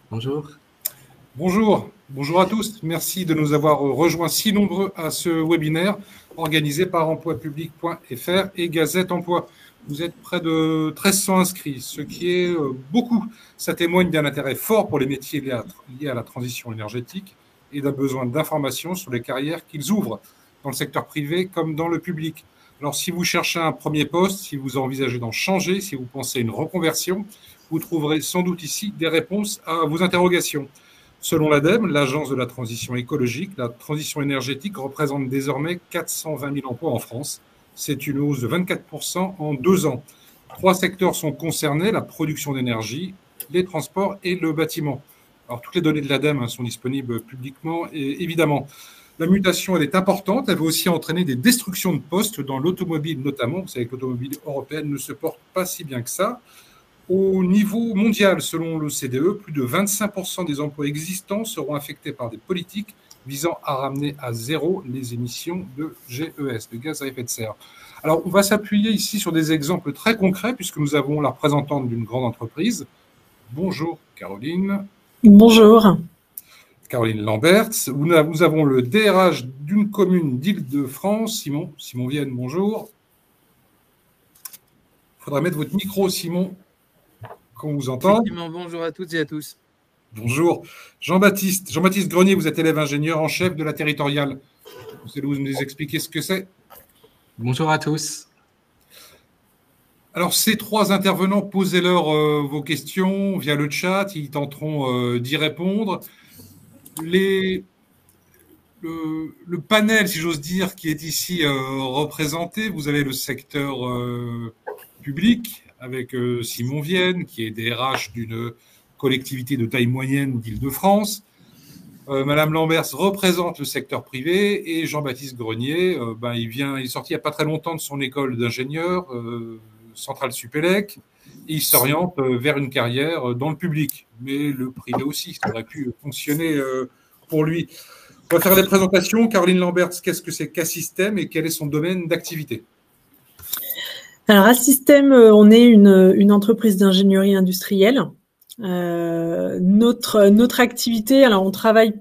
Bonjour. Bonjour à tous. Merci de nous avoir rejoints si nombreux à ce webinaire organisé par emploipublic.fr et Gazette Emploi. Vous êtes près de 1300 inscrits, ce qui est beaucoup. Ça témoigne d'un intérêt fort pour les métiers liés à la transition énergétique et d'un besoin d'information sur les carrières qu'ils ouvrent, dans le secteur privé comme dans le public. Alors, si vous cherchez un premier poste, si vous envisagez d'en changer, si vous pensez à une reconversion, vous trouverez sans doute ici des réponses à vos interrogations. Selon l'ADEME, l'Agence de la transition écologique, la transition énergétique représente désormais 420 000 emplois en France. C'est une hausse de 24% en 2 ans. 3 secteurs sont concernés, la production d'énergie, les transports et le bâtiment. Alors, toutes les données de l'ADEME sont disponibles publiquement, et évidemment. La mutation, elle est importante. Elle va aussi entraîner des destructions de postes dans l'automobile notamment. Vous savez que l'automobile européenne ne se porte pas si bien que ça. Au niveau mondial, selon l'OCDE, plus de 25% des emplois existants seront affectés par des politiques visant à ramener à zéro les émissions de GES, de gaz à effet de serre. Alors, on va s'appuyer ici sur des exemples très concrets puisque nous avons la représentante d'une grande entreprise. Bonjour Caroline. Bonjour. Caroline Lamberts. Nous avons le DRH d'une commune d'Île-de-France, Simon Vienne, bonjour. Il faudra mettre votre micro, Simon, qu'on vous entend. Bonjour à toutes et à tous. Bonjour. Jean-Baptiste Grenier, vous êtes élève ingénieur en chef de la territoriale. Vous allez nous expliquer ce que c'est. Bonjour à tous. Alors, ces 3 intervenants, posez-leur vos questions via le chat. Ils tenteront d'y répondre. Le panel, si j'ose dire, qui est ici représenté, vous avez le secteur public avec Simon Vienne, qui est DRH d'une collectivité de taille moyenne d'Île-de-France. Madame Lamberts représente le secteur privé et Jean-Baptiste Grenier, il est sorti il n'y a pas très longtemps de son école d'ingénieur, Centrale Supélec, et il s'oriente vers une carrière dans le public. Mais le privé aussi, ça aurait pu fonctionner pour lui. On va faire les présentations. Caroline Lamberts, qu'est-ce que c'est qu'Assystem et quel est son domaine d'activité? Alors, Assystem, on est une entreprise d'ingénierie industrielle. Notre activité, alors on travaille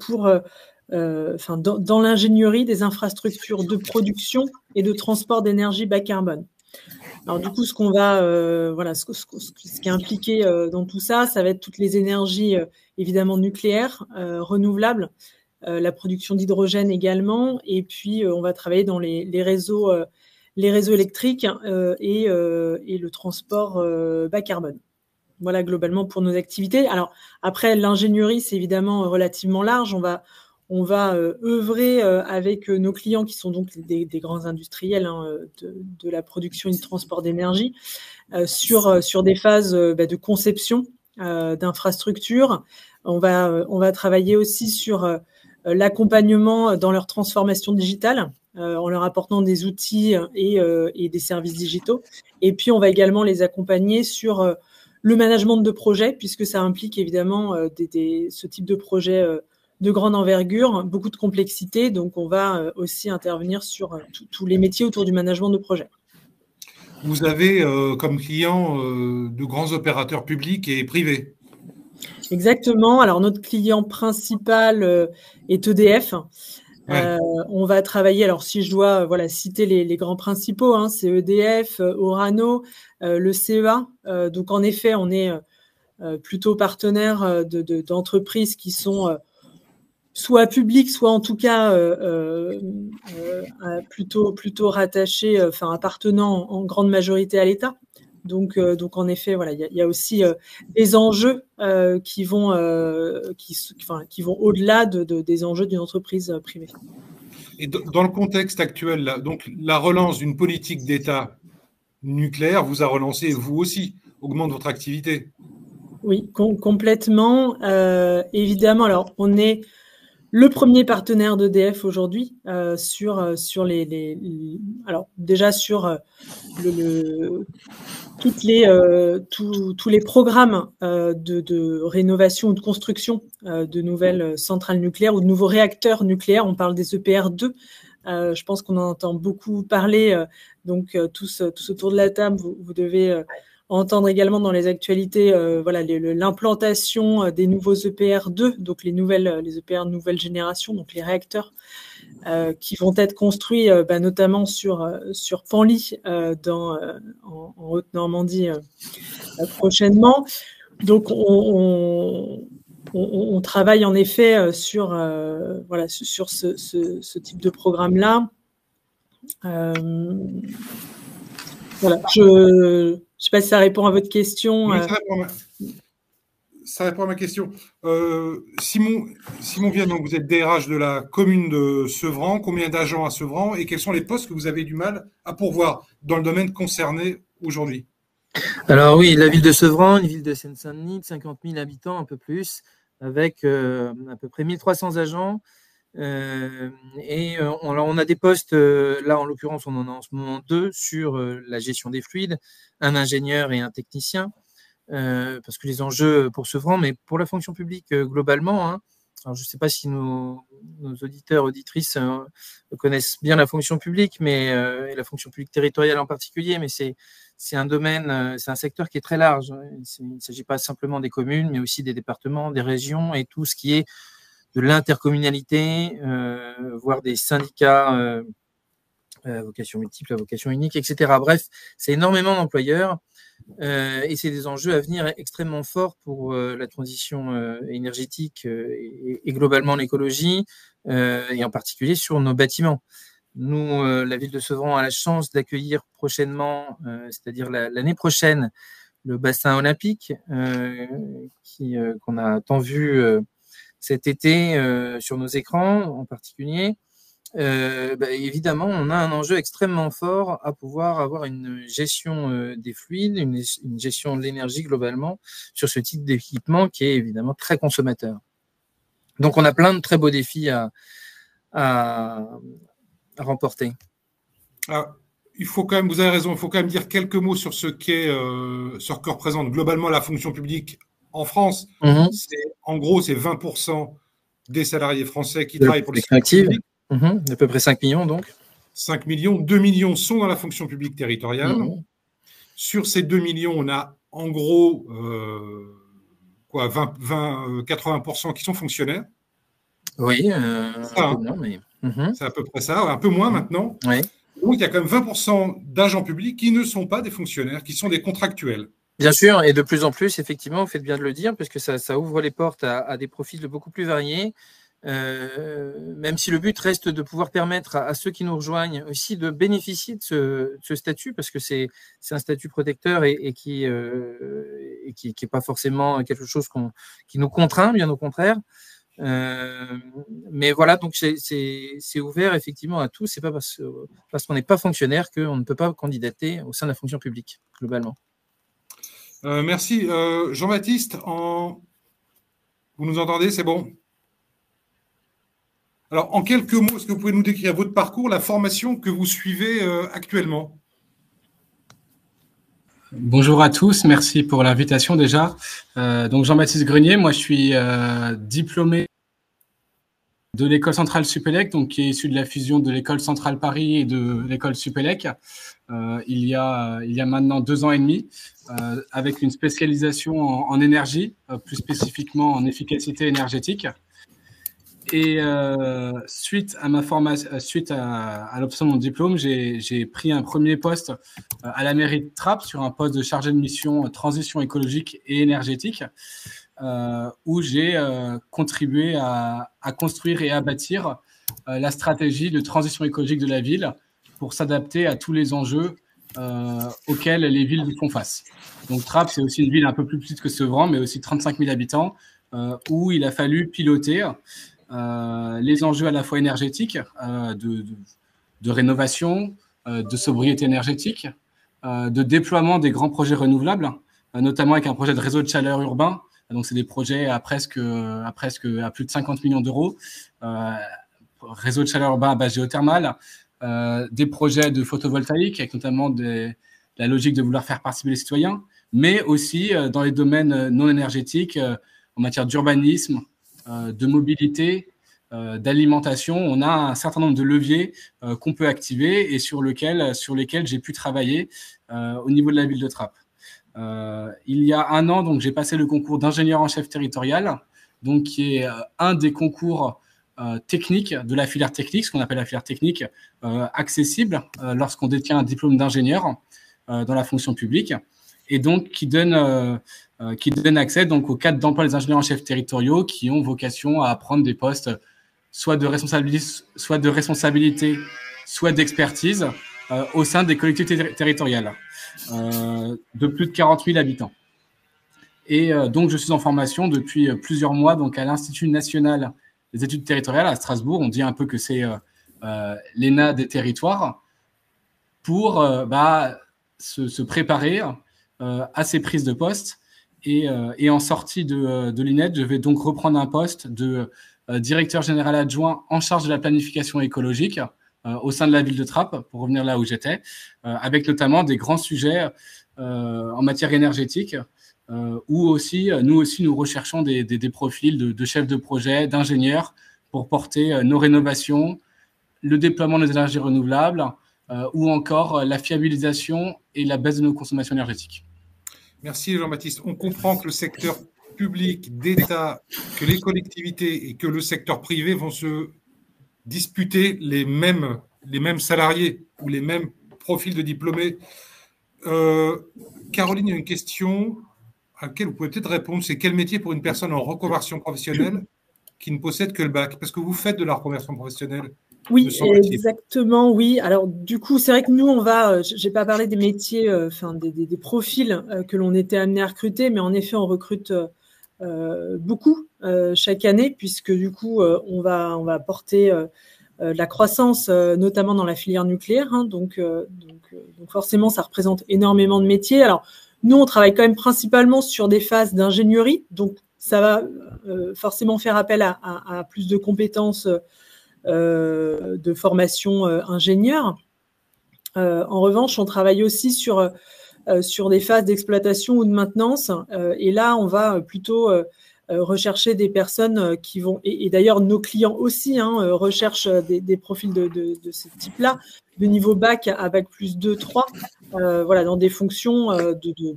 dans l'ingénierie des infrastructures de production et de transport d'énergie bas carbone. Alors du coup, ce qui est impliqué dans tout ça, ça va être toutes les énergies évidemment nucléaires, renouvelables, la production d'hydrogène également, et puis on va travailler dans les réseaux électriques et le transport bas carbone. Voilà globalement pour nos activités. Alors après, l'ingénierie, c'est évidemment relativement large. On va œuvrer avec nos clients qui sont donc des grands industriels de la production et du transport d'énergie sur des phases de conception d'infrastructures. On va travailler aussi sur l'accompagnement dans leur transformation digitale en leur apportant des outils et des services digitaux. Et puis, on va également les accompagner sur le management de projet, puisque ça implique évidemment ce type de projet de grande envergure, beaucoup de complexité. Donc, on va aussi intervenir sur tous les métiers autour du management de projet. Vous avez comme clients de grands opérateurs publics et privés. Exactement. Alors, notre client principal est EDF. Ouais. On va travailler, alors si je dois citer les grands principaux, c'est EDF, Orano, le CEA. Donc, en effet, on est plutôt partenaire d'entreprises qui sont soit publiques, soit en tout cas plutôt rattachées, appartenant en grande majorité à l'État. Donc en effet, il y a aussi des enjeux qui vont au-delà des enjeux d'une entreprise privée. Et dans le contexte actuel, là, donc la relance d'une politique d'État nucléaire vous a relancé, vous aussi, augmente votre activité. Oui, complètement. Évidemment, alors on est le premier partenaire d'EDF aujourd'hui sur alors déjà sur tous les programmes de rénovation ou de construction de nouvelles centrales nucléaires ou de nouveaux réacteurs nucléaires. On parle des EPR2. Je pense qu'on en entend beaucoup parler. Donc tous autour de la table, vous devez entendre également dans les actualités voilà, l'implantation des nouveaux EPR2, donc les EPR de nouvelle génération, donc les réacteurs qui vont être construits notamment sur Penly en Haute-Normandie prochainement. Donc on travaille en effet sur ce type de programme-là. Voilà, je ne sais pas si ça répond à votre question. Oui, ça répond à ma question. Simon Vianon, vous êtes DRH de la commune de Sevran. Combien d'agents à Sevran et quels sont les postes que vous avez du mal à pourvoir dans le domaine concerné aujourd'hui? Alors oui, la ville de Sevran, une ville de Seine-Saint-Denis, de 50 000 habitants, un peu plus, avec à peu près 1300 agents. On a des postes, là en l'occurrence on en a en ce moment 2 sur la gestion des fluides, un ingénieur et un technicien, parce que les enjeux pour Sevran, mais pour la fonction publique globalement, hein, alors je ne sais pas si nos auditeurs, auditrices connaissent bien la fonction publique, mais et la fonction publique territoriale en particulier, mais c'est un domaine, c'est un secteur qui est très large. Il ne s'agit pas simplement des communes, mais aussi des départements, des régions et tout ce qui est de l'intercommunalité, voire des syndicats à vocation multiple, à vocation unique, etc. Bref, c'est énormément d'employeurs et c'est des enjeux à venir extrêmement forts pour la transition énergétique et globalement l'écologie, et en particulier sur nos bâtiments. Nous, la ville de Sevran a la chance d'accueillir prochainement, c'est-à-dire l'année prochaine, le bassin olympique qu'on a tant vu cet été sur nos écrans en particulier. Évidemment, on a un enjeu extrêmement fort à pouvoir avoir une gestion des fluides, une gestion de l'énergie globalement sur ce type d'équipement qui est évidemment très consommateur. Donc, on a plein de très beaux défis à remporter. Alors, vous avez raison, il faut quand même dire quelques mots sur ce que représente globalement la fonction publique en France. En gros, c'est 20% des salariés français qui travaillent pour le secteur public. À peu près 5 millions, donc. 5 millions, 2 millions sont dans la fonction publique territoriale. Sur ces 2 millions, on a en gros 80% qui sont fonctionnaires. Oui, c'est à peu près ça, un peu moins maintenant. Oui. Donc, il y a quand même 20% d'agents publics qui ne sont pas des fonctionnaires, qui sont des contractuels. Bien sûr, et de plus en plus, effectivement, vous faites bien de le dire, parce que ça ouvre les portes à des profils beaucoup plus variés, même si le but reste de pouvoir permettre à ceux qui nous rejoignent aussi de bénéficier de ce statut, parce que c'est un statut protecteur et qui est pas forcément quelque chose qui nous contraint, bien au contraire. Mais voilà, donc c'est ouvert effectivement à tous. C'est pas parce qu'on n'est pas fonctionnaire qu'on ne peut pas candidater au sein de la fonction publique, globalement. Merci. Jean-Baptiste, vous nous entendez? C'est bon? Alors, en quelques mots, est-ce que vous pouvez nous décrire votre parcours, la formation que vous suivez actuellement? Bonjour à tous, merci pour l'invitation déjà. Donc Jean-Baptiste Grenier, moi je suis diplômé de l'école centrale Supélec, donc qui est issue de la fusion de l'école centrale Paris et de l'école Supélec il y a maintenant 2 ans et demi, avec une spécialisation en énergie, plus spécifiquement en efficacité énergétique. Et suite à ma formation, suite à l'obtention de mon diplôme, j'ai pris un premier poste à la mairie de Trappes sur un poste de chargé de mission transition écologique et énergétique, où j'ai contribué à construire et à bâtir la stratégie de transition écologique de la ville pour s'adapter à tous les enjeux auxquels les villes font face. Donc Trappes, c'est aussi une ville un peu plus petite que Sevran, mais aussi 35 000 habitants, où il a fallu piloter les enjeux à la fois énergétiques, de rénovation, de sobriété énergétique, de déploiement des grands projets renouvelables, notamment avec un projet de réseau de chaleur urbain. Donc, c'est des projets à plus de 50 millions d'euros. Réseau de chaleur urbain à base géothermale, des projets de photovoltaïque, avec notamment la logique de vouloir faire participer les citoyens, mais aussi dans les domaines non énergétiques, en matière d'urbanisme, de mobilité, d'alimentation. On a un certain nombre de leviers qu'on peut activer et sur lesquels j'ai pu travailler au niveau de la ville de Trappes. Il y a un an, donc, j'ai passé le concours d'ingénieur en chef territorial, donc, qui est un des concours techniques de la filière technique, ce qu'on appelle la filière technique, accessible lorsqu'on détient un diplôme d'ingénieur dans la fonction publique, et donc qui donne accès donc, au cadre d'emploi des ingénieurs en chef territoriaux qui ont vocation à prendre des postes soit de responsabilité, soit d'expertise au sein des collectivités territoriales de plus de 40 000 habitants. Et donc, je suis en formation depuis plusieurs mois donc, à l'Institut national des études territoriales à Strasbourg. On dit un peu que c'est l'ENA des territoires pour se préparer à ces prises de poste. Et en sortie de l'INED, je vais donc reprendre un poste de directeur général adjoint en charge de la planification écologique au sein de la ville de Trappes, pour revenir là où j'étais, avec notamment des grands sujets en matière énergétique, où aussi, nous recherchons des profils de chefs de projet, d'ingénieurs, pour porter nos rénovations, le déploiement des énergies renouvelables, ou encore la fiabilisation et la baisse de nos consommations énergétiques. Merci Jean-Baptiste. On comprend que le secteur public, d'État, que les collectivités et que le secteur privé vont se disputer les mêmes salariés ou les mêmes profils de diplômés. Caroline, il y a une question à laquelle vous pouvez peut-être répondre. C'est quel métier pour une personne en reconversion professionnelle qui ne possède que le bac? Parce que vous faites de la reconversion professionnelle. Oui, exactement, oui. Alors, du coup, c'est vrai que nous, j'ai pas parlé des métiers, des profils que l'on était amené à recruter, mais en effet, on recrute beaucoup chaque année, puisque du coup, on va porter la croissance, notamment dans la filière nucléaire. Hein, donc, forcément, ça représente énormément de métiers. Alors, nous, on travaille quand même principalement sur des phases d'ingénierie, donc ça va forcément faire appel à plus de compétences de formation ingénieur. En revanche, on travaille aussi sur des phases d'exploitation ou de maintenance. Et là, on va plutôt rechercher des personnes qui vont... Et d'ailleurs, nos clients aussi recherchent des profils de ce type-là, de niveau bac à bac plus 2, 3, dans des fonctions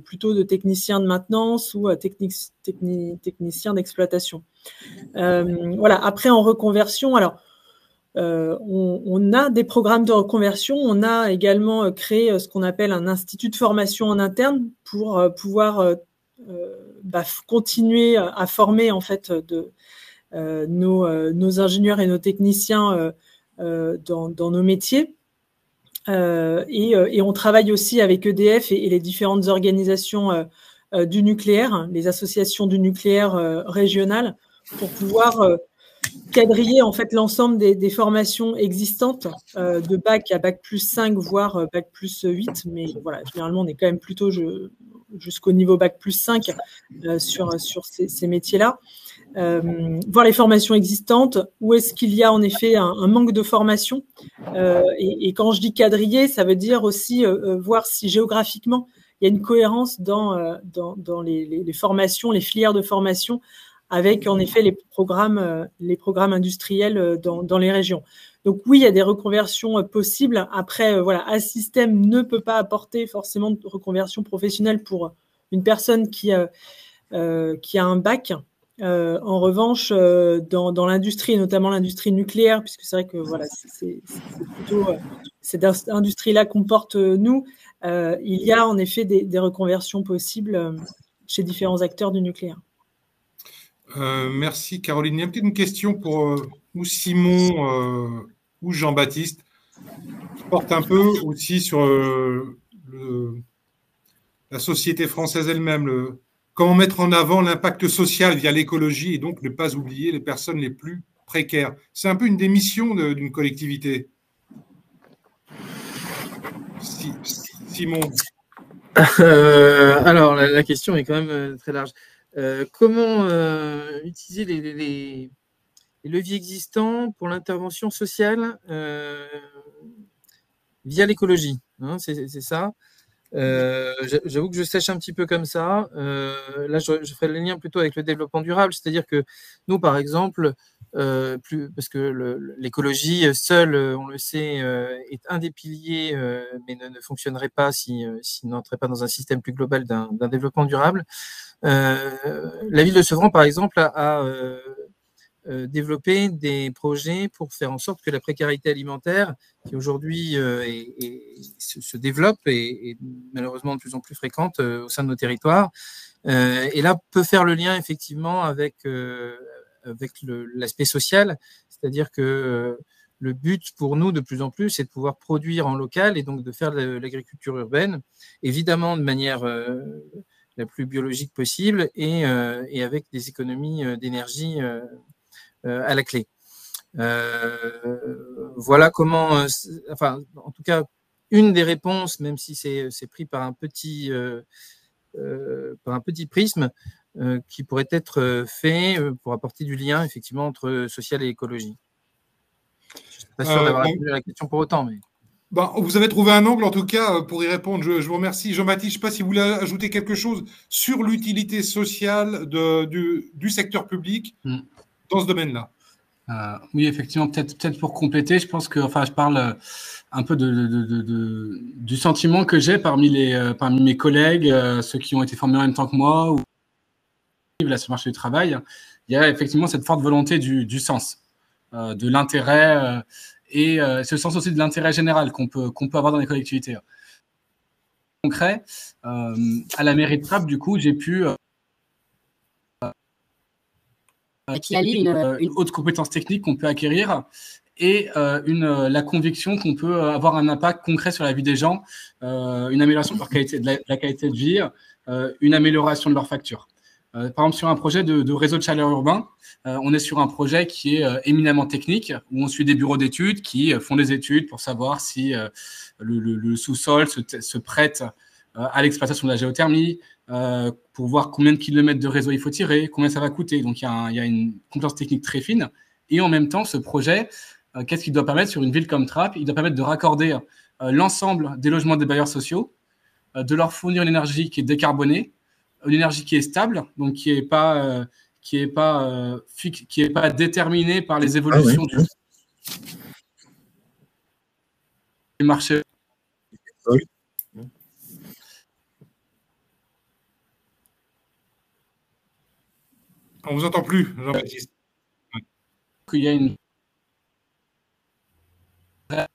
plutôt de technicien de maintenance ou technicien d'exploitation. Après, en reconversion, alors, on a des programmes de reconversion. On a également créé ce qu'on appelle un institut de formation en interne pour pouvoir continuer à former en fait nos ingénieurs et nos techniciens dans nos métiers. Et on travaille aussi avec EDF et les différentes organisations du nucléaire, les associations du nucléaire régionales, pour pouvoir quadriller en fait l'ensemble des formations existantes de bac à bac plus 5 voire bac plus 8, mais voilà, généralement on est quand même plutôt jusqu'au niveau bac plus 5 sur ces métiers-là, voir les formations existantes, où est-ce qu'il y a en effet un manque de formation, et quand je dis quadriller, ça veut dire aussi voir si géographiquement il y a une cohérence dans les formations, les filières de formation, avec en effet les programmes industriels dans les régions. Donc oui, il y a des reconversions possibles. Après, Assystem ne peut pas apporter forcément de reconversion professionnelle pour une personne qui a un bac. En revanche, dans l'industrie, et notamment l'industrie nucléaire, puisque c'est vrai que c'est plutôt cette industrie-là qu'on porte nous, il y a en effet des reconversions possibles chez différents acteurs du nucléaire. Merci Caroline. Il y a peut-être une question pour ou Simon ou Jean-Baptiste, qui porte un peu aussi sur la société française elle-même. Comment mettre en avant l'impact social via l'écologie et donc ne pas oublier les personnes les plus précaires. C'est un peu une des missions d'une collectivité. Simon. Alors, la question est quand même très large. Comment utiliser les leviers existants pour l'intervention sociale via l'écologie, hein, c'est ça. J'avoue que je sèche un petit peu comme ça. Là, je ferai le lien plutôt avec le développement durable, c'est-à-dire que nous, par exemple, parce que l'écologie seule, on le sait, est un des piliers, mais ne fonctionnerait pas s'il n'entrait pas dans un système plus global d'un développement durable. La ville de Sevran, par exemple, a développé des projets pour faire en sorte que la précarité alimentaire, qui aujourd'hui se développe et malheureusement de plus en plus fréquente au sein de nos territoires, et là peut faire le lien effectivement avec l'aspect social, c'est-à-dire que le but pour nous de plus en plus, c'est de pouvoir produire en local et donc de faire de l'agriculture urbaine, évidemment de manière la plus biologique possible et avec des économies d'énergie à la clé. Voilà comment, enfin, en tout cas, une des réponses, même si c'est pris par un petit prisme, qui pourrait être fait pour apporter du lien effectivement entre social et écologie. Je ne suis pas sûr d'avoir répondu à la question pour autant, mais. Vous avez trouvé un angle, en tout cas, pour y répondre. Je vous remercie. Jean-Baptiste, je ne sais pas si vous voulez ajouter quelque chose sur l'utilité sociale du secteur public dans ce domaine-là. Oui, effectivement, peut-être pour compléter, je pense que, enfin, je parle un peu du sentiment que j'ai parmi mes collègues, ceux qui ont été formés en même temps que moi ou là sur le marché du travail. Il y a effectivement cette forte volonté du sens, de l'intérêt et ce sens aussi de l'intérêt général qu'on peut avoir dans les collectivités. Concret, à la mairie de Trappes, du coup, j'ai pu qui allie une haute compétence technique qu'on peut acquérir et la conviction qu'on peut avoir un impact concret sur la vie des gens, une amélioration de la qualité de vie, une amélioration de leurs factures. Par exemple, sur un projet de réseau de chaleur urbain, on est sur un projet qui est éminemment technique, où on suit des bureaux d'études qui font des études pour savoir si le sous-sol se prête à l'exploitation de la géothermie, pour voir combien de kilomètres de réseau il faut tirer, combien ça va coûter. Donc, il y a une compétence technique très fine. Et en même temps, ce projet, qu'est-ce qu'il doit permettre sur une ville comme Trappes? Il doit permettre de raccorder l'ensemble des logements des bailleurs sociaux, de leur fournir une énergie qui est décarbonée, une énergie qui est stable, donc qui est pas déterminée par les évolutions du marché. Oui. On ne vous entend plus, Jean-Baptiste. Qu'il y a une Là,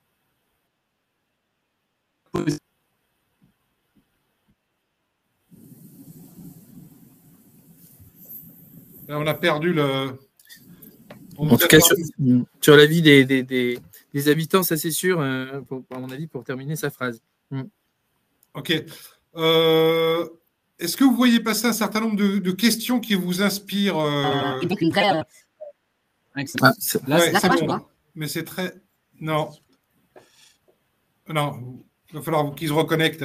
on a perdu le. En tout cas, sur l'avis des habitants, ça c'est sûr, à mon avis, pour terminer sa phrase. Ok. Est-ce que vous voyez passer un certain nombre de questions qui vous inspirent Et donc une vraie. Là, c'est bon. Mais c'est très. Non. Non. Il va falloir qu'ils se reconnectent.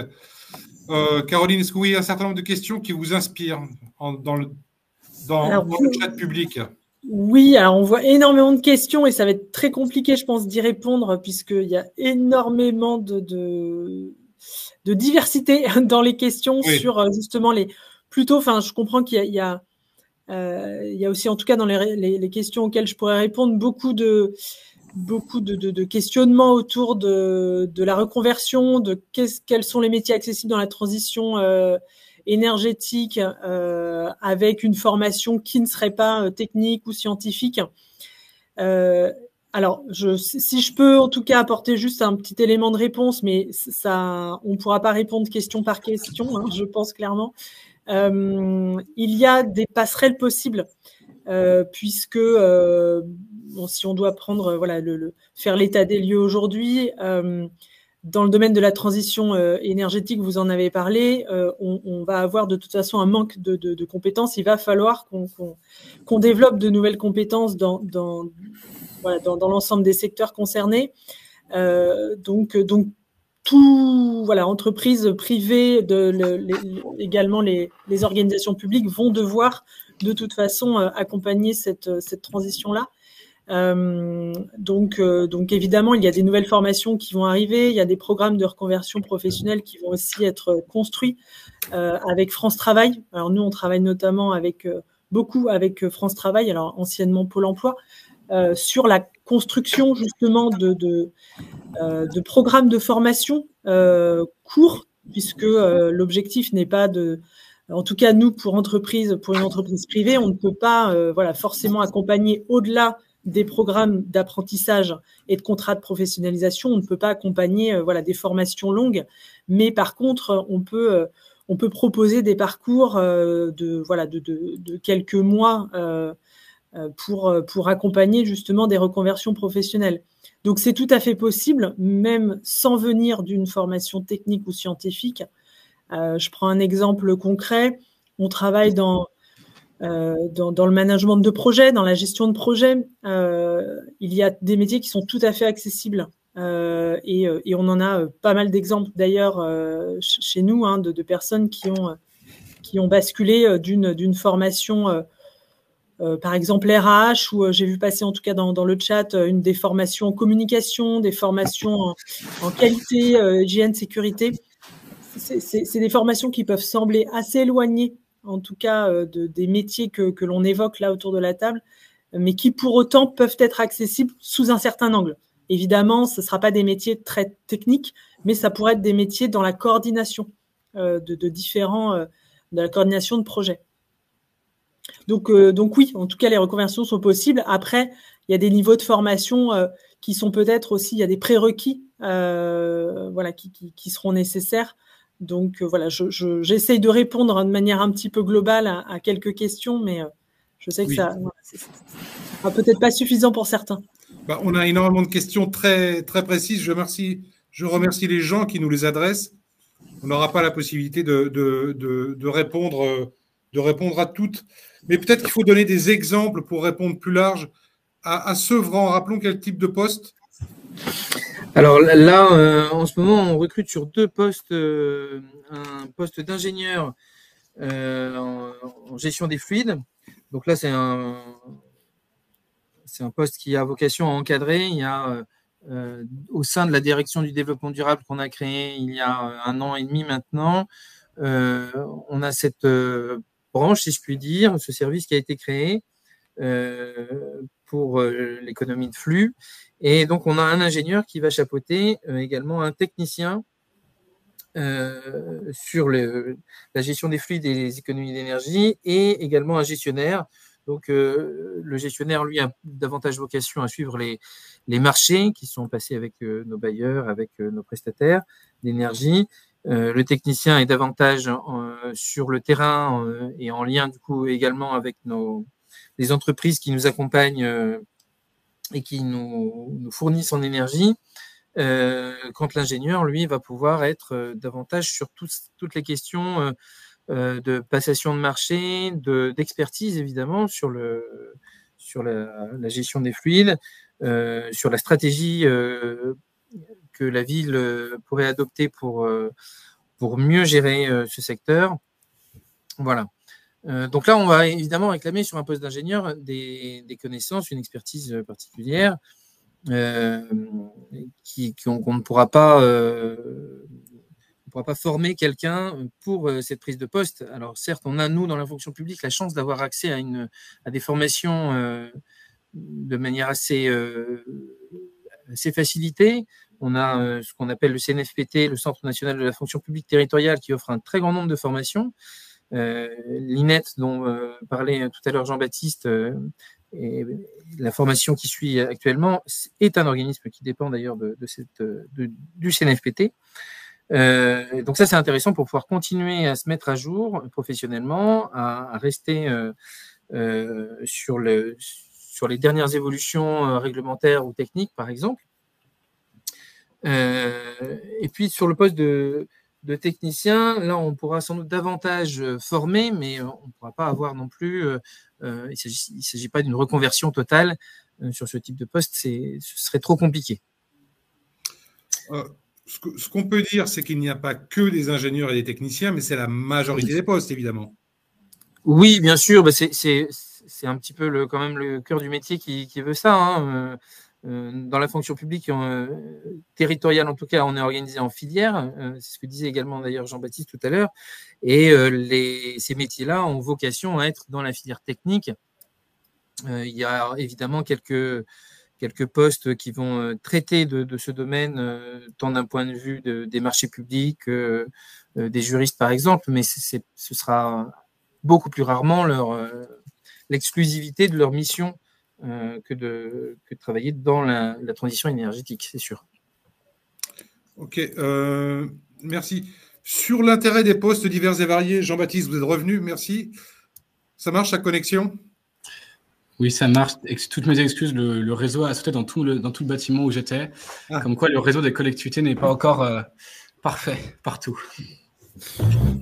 Caroline, est-ce que vous voyez un certain nombre de questions qui vous inspirent dans le chat public? Oui, alors on voit énormément de questions et ça va être très compliqué, je pense, d'y répondre puisqu'il y a énormément de diversité dans les questions sur justement les. Plutôt, enfin, je comprends qu'il y a aussi, en tout cas, dans les questions auxquelles je pourrais répondre, beaucoup de questionnements autour de la reconversion, de quels sont les métiers accessibles dans la transition énergétique avec une formation qui ne serait pas technique ou scientifique. Alors, si je peux en tout cas apporter juste un petit élément de réponse, mais on ne pourra pas répondre question par question, hein, je pense clairement. Il y a des passerelles possibles puisque si on doit prendre faire l'état des lieux aujourd'hui, dans le domaine de la transition énergétique, vous en avez parlé, on va avoir de toute façon un manque de compétences. Il va falloir qu'on développe de nouvelles compétences dans l'ensemble des secteurs concernés. Donc tout, entreprises privées, également les organisations publiques vont devoir de toute façon accompagner cette transition-là. Donc évidemment, il y a des nouvelles formations qui vont arriver, il y a des programmes de reconversion professionnelle qui vont aussi être construits avec France Travail. Alors nous, on travaille notamment beaucoup avec France Travail, alors anciennement Pôle Emploi, sur la construction justement de programmes de formation courts, puisque l'objectif n'est pas en tout cas nous pour une entreprise privée, on ne peut pas forcément accompagner au-delà des programmes d'apprentissage et de contrats de professionnalisation, on ne peut pas accompagner des formations longues, mais par contre on peut proposer des parcours de quelques mois pour accompagner justement des reconversions professionnelles. Donc c'est tout à fait possible, même sans venir d'une formation technique ou scientifique. Je prends un exemple concret. On travaille dans le management de projet, dans la gestion de projet. Il y a des métiers qui sont tout à fait accessibles. Et on en a pas mal d'exemples d'ailleurs chez nous, de personnes qui ont basculé d'une formation par exemple RH, où j'ai vu passer en tout cas dans le chat des formations en communication, des formations en qualité, hygiène, sécurité. C'est des formations qui peuvent sembler assez éloignées, en tout cas des métiers que l'on évoque là autour de la table, mais qui pour autant peuvent être accessibles sous un certain angle. Évidemment, ce ne sera pas des métiers très techniques, mais ça pourrait être des métiers dans la coordination de la coordination de projets. Donc oui, en tout cas, les reconversions sont possibles. Après, il y a des niveaux de formation qui sont peut-être aussi, il y a des prérequis qui seront nécessaires. Donc j'essaye de répondre de manière un petit peu globale à quelques questions, mais je sais que ça sera peut-être pas suffisant pour certains. On a énormément de questions très, très précises. Je remercie les gens qui nous les adressent. On n'aura pas la possibilité de répondre à toutes. Mais peut-être qu'il faut donner des exemples pour répondre plus large. À Sevran, rappelons quel type de poste? Alors là, en ce moment, on recrute sur 2 postes, un poste d'ingénieur en gestion des fluides. Donc là, c'est un poste qui a vocation à encadrer. Il y a au sein de la direction du développement durable qu'on a créée il y a 1 an et demi maintenant, on a cette branche, si je puis dire, ce service qui a été créé pour l'économie de flux. Et donc, on a un ingénieur qui va chapeauter également un technicien sur la gestion des fluides et les économies d'énergie, et également un gestionnaire. Donc, le gestionnaire, lui, a davantage vocation à suivre les marchés qui sont passés avec nos bailleurs, avec nos prestataires d'énergie. Le technicien est davantage sur le terrain et en lien, du coup, également avec les entreprises qui nous accompagnent et qui nous fournissent en énergie. Quand l'ingénieur, lui, va pouvoir être davantage sur toutes les questions de passation de marché, d'expertise évidemment sur la gestion des fluides, sur la stratégie que la ville pourrait adopter pour mieux gérer ce secteur. Voilà. Donc là, on va évidemment réclamer sur un poste d'ingénieur des connaissances, une expertise particulière qu'on ne pourra pas former quelqu'un pour cette prise de poste. Alors certes, on a, nous, dans la fonction publique, la chance d'avoir accès à des formations de manière assez facilitée. On a ce qu'on appelle le CNFPT, le Centre national de la fonction publique territoriale, qui offre un très grand nombre de formations. L'INET, dont parlait tout à l'heure Jean-Baptiste, et la formation qui suit actuellement, est un organisme qui dépend d'ailleurs du CNFPT. Donc ça, c'est intéressant pour pouvoir continuer à se mettre à jour professionnellement, à rester sur les dernières évolutions réglementaires ou techniques, par exemple. Et puis sur le poste de technicien, là, on pourra sans doute davantage former, mais on ne pourra pas avoir non plus, il ne s'agit pas d'une reconversion totale sur ce type de poste, ce serait trop compliqué. Ce qu'on peut dire, c'est qu'il n'y a pas que des ingénieurs et des techniciens, mais c'est la majorité des postes, évidemment. Oui, bien sûr, c'est un petit peu quand même le cœur du métier qui veut ça, hein. Dans la fonction publique territoriale, en tout cas, on est organisé en filière. C'est ce que disait également d'ailleurs Jean-Baptiste tout à l'heure. Et ces métiers-là ont vocation à être dans la filière technique Il y a évidemment quelques postes qui vont traiter de ce domaine, tant d'un point de vue des marchés publics, des juristes par exemple, mais ce sera beaucoup plus rarement l'exclusivité de leur mission que de travailler dans la transition énergétique, c'est sûr. Ok, merci. Sur l'intérêt des postes divers et variés, Jean-Baptiste, vous êtes revenu, merci. Ça marche, la connexion? Oui, ça marche. Toutes mes excuses, le réseau a sauté dans tout le bâtiment où j'étais. Comme quoi, le réseau des collectivités n'est pas encore parfait partout.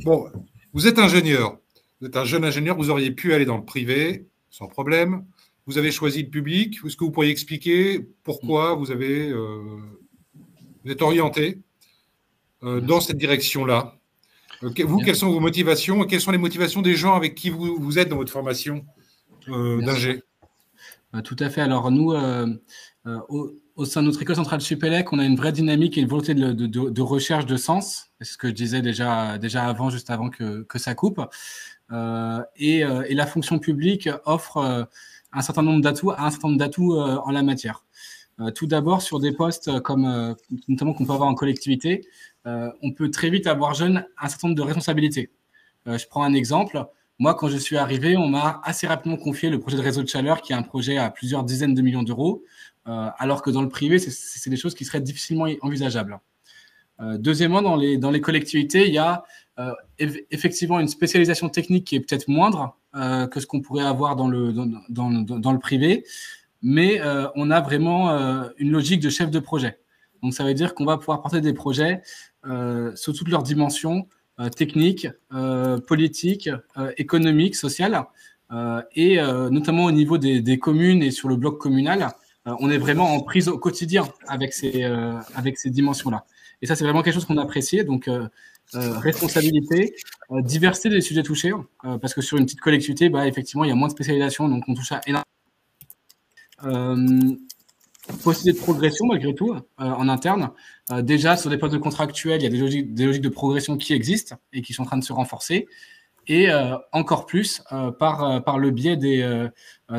Bon, vous êtes ingénieur. Vous êtes un jeune ingénieur. Vous auriez pu aller dans le privé sans problème. Vous avez choisi le public. Est-ce que vous pourriez expliquer pourquoi vous êtes orienté dans cette direction-là? Vous, quelles sont vos motivations et quelles sont les motivations des gens avec qui vous êtes dans votre formation d'ingé? Tout à fait. Alors nous, au sein de notre école centrale Supélec, on a une vraie dynamique et une volonté de recherche de sens. C'est ce que je disais déjà avant, juste avant que ça coupe. Et la fonction publique offre un certain nombre d'atouts en la matière. Tout d'abord, sur des postes comme notamment qu'on peut avoir en collectivité, on peut très vite avoir jeune un certain nombre de responsabilités. Je prends un exemple. Moi, quand je suis arrivé, on m'a assez rapidement confié le projet de réseau de chaleur, qui est un projet à plusieurs dizaines de millions d'euros, alors que dans le privé, c'est des choses qui seraient difficilement envisageables. Deuxièmement, dans les collectivités, il y a effectivement une spécialisation technique qui est peut-être moindre que ce qu'on pourrait avoir dans le privé, mais on a vraiment une logique de chef de projet. Donc, ça veut dire qu'on va pouvoir porter des projets sous toutes leurs dimensions, techniques, politiques, économiques, sociales, et notamment au niveau des communes et sur le bloc communal, on est vraiment en prise au quotidien avec ces dimensions-là. Et ça, c'est vraiment quelque chose qu'on apprécie. Donc, responsabilité, diversité des sujets touchés, parce que sur une petite collectivité, effectivement, il y a moins de spécialisation, donc on touche à énormément. Possibilité de progression malgré tout en interne. Déjà, sur des postes de contractuels, il y a des logiques de progression qui existent et qui sont en train de se renforcer. Et encore plus par le biais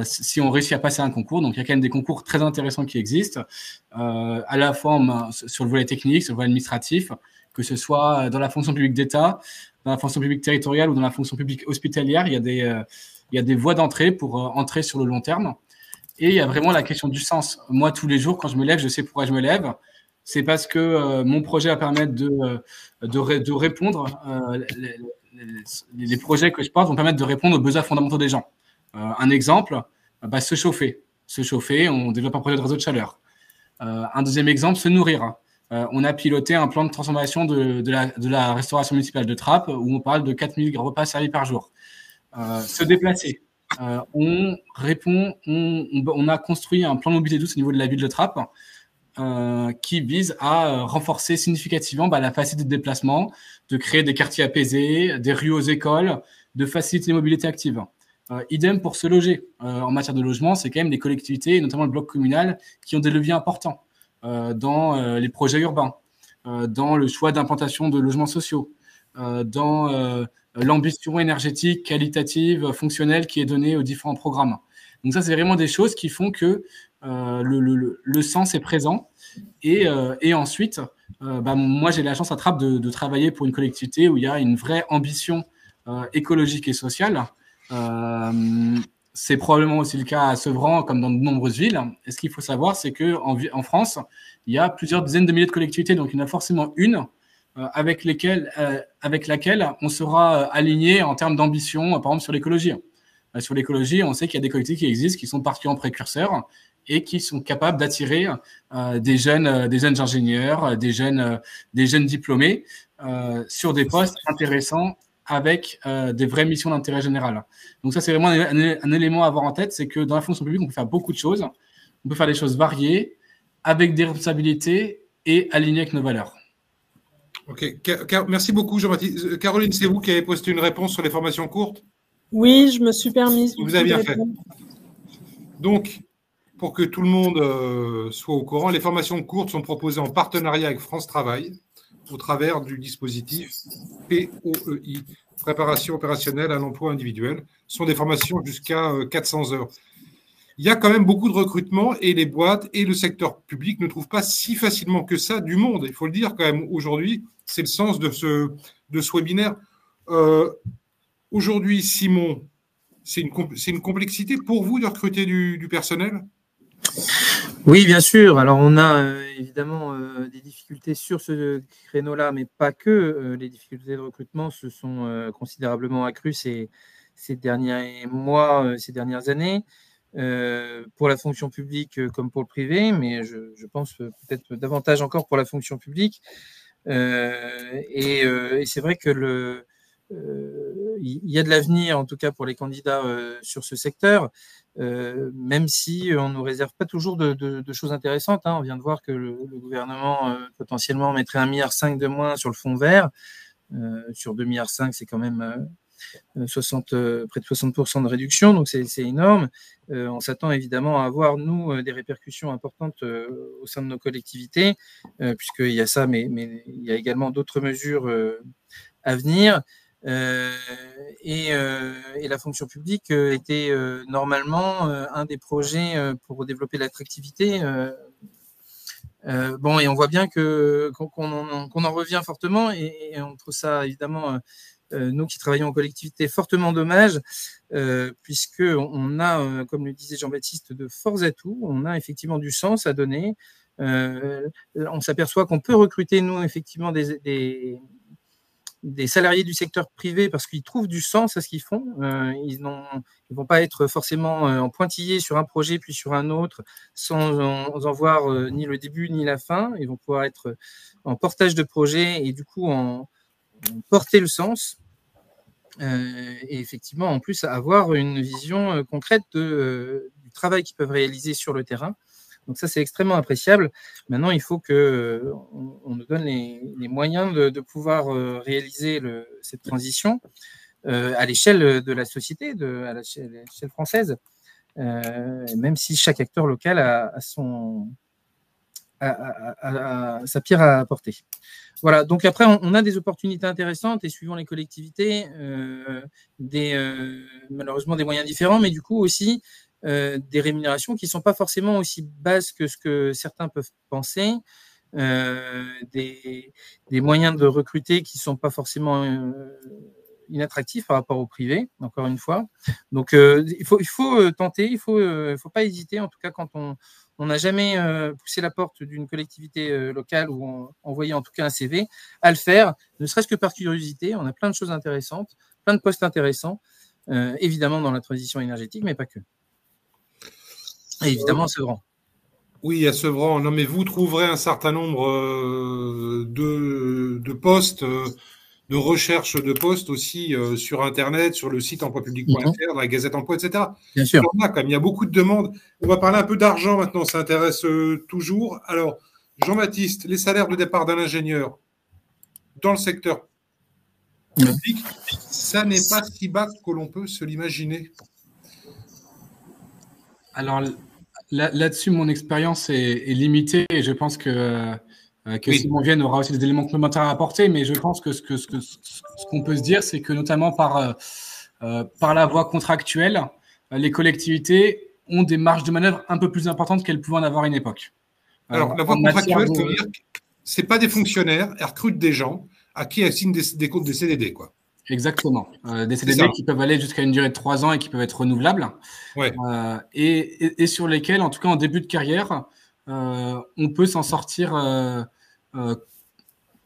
si on réussit à passer un concours. Donc, il y a quand même des concours très intéressants qui existent, à la fois sur le volet technique, sur le volet administratif, que ce soit dans la fonction publique d'État, dans la fonction publique territoriale ou dans la fonction publique hospitalière. Il y a des voies d'entrée pour entrer sur le long terme. Et il y a vraiment la question du sens. Moi, tous les jours, quand je me lève, je sais pourquoi je me lève. C'est parce que mon projet va permettre de répondre. Les projets que je porte vont permettre de répondre aux besoins fondamentaux des gens. Un exemple, se chauffer. Se chauffer, on développe un projet de réseau de chaleur. Un deuxième exemple, se nourrir. On a piloté un plan de transformation de la restauration municipale de Trappes où on parle de 4000 repas servis par jour. Se déplacer. On a construit un plan de mobilité douce au niveau de la ville de Trappes qui vise à renforcer significativement la facilité de déplacement, de créer des quartiers apaisés, des rues aux écoles, de faciliter les mobilités actives. Idem pour se loger. En matière de logement, c'est quand même les collectivités, et notamment le bloc communal, qui ont des leviers importants dans les projets urbains, dans le choix d'implantation de logements sociaux, dans l'ambition énergétique, qualitative, fonctionnelle qui est donnée aux différents programmes. Donc ça, c'est vraiment des choses qui font que le sens est présent. Et ensuite, moi, j'ai la chance à Trappes de travailler pour une collectivité où il y a une vraie ambition écologique et sociale. C'est probablement aussi le cas à Sevran, comme dans de nombreuses villes. Et ce qu'il faut savoir, c'est qu'en France, il y a plusieurs dizaines de milliers de collectivités. Donc, il y en a forcément une avec laquelle on sera aligné en termes d'ambition, par exemple sur l'écologie. Sur l'écologie, on sait qu'il y a des collectivités qui existent, qui sont particulièrement précurseurs et qui sont capables d'attirer des jeunes ingénieurs, des jeunes diplômés sur des postes intéressants avec des vraies missions d'intérêt général. Donc ça, c'est vraiment un élément à avoir en tête, c'est que dans la fonction publique, on peut faire beaucoup de choses. On peut faire des choses variées, avec des responsabilités et alignées avec nos valeurs. Ok, merci beaucoup Jean-Baptiste. Caroline, c'est vous qui avez posté une réponse sur les formations courtes? Oui, je me suis permise. Vous avez bien fait. Donc, pour que tout le monde soit au courant, les formations courtes sont proposées en partenariat avec France Travail au travers du dispositif POEI, préparation opérationnelle à l'emploi individuel. Ce sont des formations jusqu'à 400 heures. il y a quand même beaucoup de recrutement et les boîtes et le secteur public ne trouvent pas si facilement que ça du monde. Il faut le dire quand même aujourd'hui, c'est le sens de ce webinaire. Aujourd'hui, Simon, c'est une complexité pour vous de recruter du personnel? Oui, bien sûr. Alors, on a évidemment des difficultés sur ce créneau-là, mais pas que. Les difficultés de recrutement se sont considérablement accrues ces derniers mois, ces dernières années, pour la fonction publique comme pour le privé, mais je pense peut-être davantage encore pour la fonction publique. Et c'est vrai que il y a de l'avenir, en tout cas pour les candidats sur ce secteur. Même si on ne nous réserve pas toujours de choses intéressantes. Hein. On vient de voir que le gouvernement potentiellement mettrait 1,5 milliard de moins sur le fonds vert. Sur 2,5 milliards, c'est quand même près de 60% de réduction, donc c'est énorme. On s'attend évidemment à avoir, nous, des répercussions importantes au sein de nos collectivités, puisqu'il y a ça, mais il y a également d'autres mesures à venir. Et la fonction publique était normalement un des projets pour développer l'attractivité. Bon, et on voit bien qu'on en revient fortement, et on trouve ça évidemment, nous qui travaillons en collectivité, fortement dommage, puisque on a, comme le disait Jean-Baptiste, de forts atouts. On a effectivement du sens à donner. On s'aperçoit qu'on peut recruter, nous, effectivement, des salariés du secteur privé parce qu'ils trouvent du sens à ce qu'ils font. Ils vont pas être forcément en pointillé sur un projet puis sur un autre sans en voir ni le début ni la fin. Ils vont pouvoir être en portage de projet et du coup en porter le sens. Et effectivement, en plus, avoir une vision concrète du travail qu'ils peuvent réaliser sur le terrain. Donc ça, c'est extrêmement appréciable. Maintenant, il faut qu'on nous donne les moyens de pouvoir réaliser cette transition à l'échelle de la société, à l'échelle française, même si chaque acteur local a sa pierre à apporter. Voilà, donc après, on a des opportunités intéressantes et suivant les collectivités, malheureusement des moyens différents, mais du coup aussi des rémunérations qui ne sont pas forcément aussi basses que ce que certains peuvent penser, des moyens de recruter qui ne sont pas forcément inattractifs par rapport au privé, encore une fois. Donc, il faut tenter, il ne faut pas hésiter, en tout cas quand on n'a jamais poussé la porte d'une collectivité locale ou envoyé en tout cas un CV, à le faire, ne serait-ce que par curiosité. On a plein de choses intéressantes, plein de postes intéressants, évidemment dans la transition énergétique, mais pas que. Et évidemment, Sevran. Oui, à Sevran. Non, mais vous trouverez un certain nombre de postes, de recherche de postes aussi sur Internet, sur le site emploipublic.fr, la Gazette Emploi, etc. Bien sûr. Il y a beaucoup de demandes. On va parler un peu d'argent maintenant, ça intéresse toujours. Alors, Jean-Baptiste, les salaires de départ d'un ingénieur dans le secteur public, ça n'est pas si bas que l'on peut se l'imaginer. Alors là-dessus, mon expérience est limitée et je pense que oui. Simon Vienne aura aussi des éléments complémentaires à apporter, mais je pense que ce qu'on peut se dire, c'est que notamment par la voie contractuelle, les collectivités ont des marges de manœuvre un peu plus importantes qu'elles pouvaient en avoir à une époque. Alors, la voie contractuelle, ça veut dire que ce n'est pas des fonctionnaires, elles recrutent des gens à qui elles signent des CDD, quoi. Exactement. Des CDD qui peuvent aller jusqu'à une durée de 3 ans et qui peuvent être renouvelables. Ouais. Et sur lesquels, en tout cas en début de carrière, on peut s'en sortir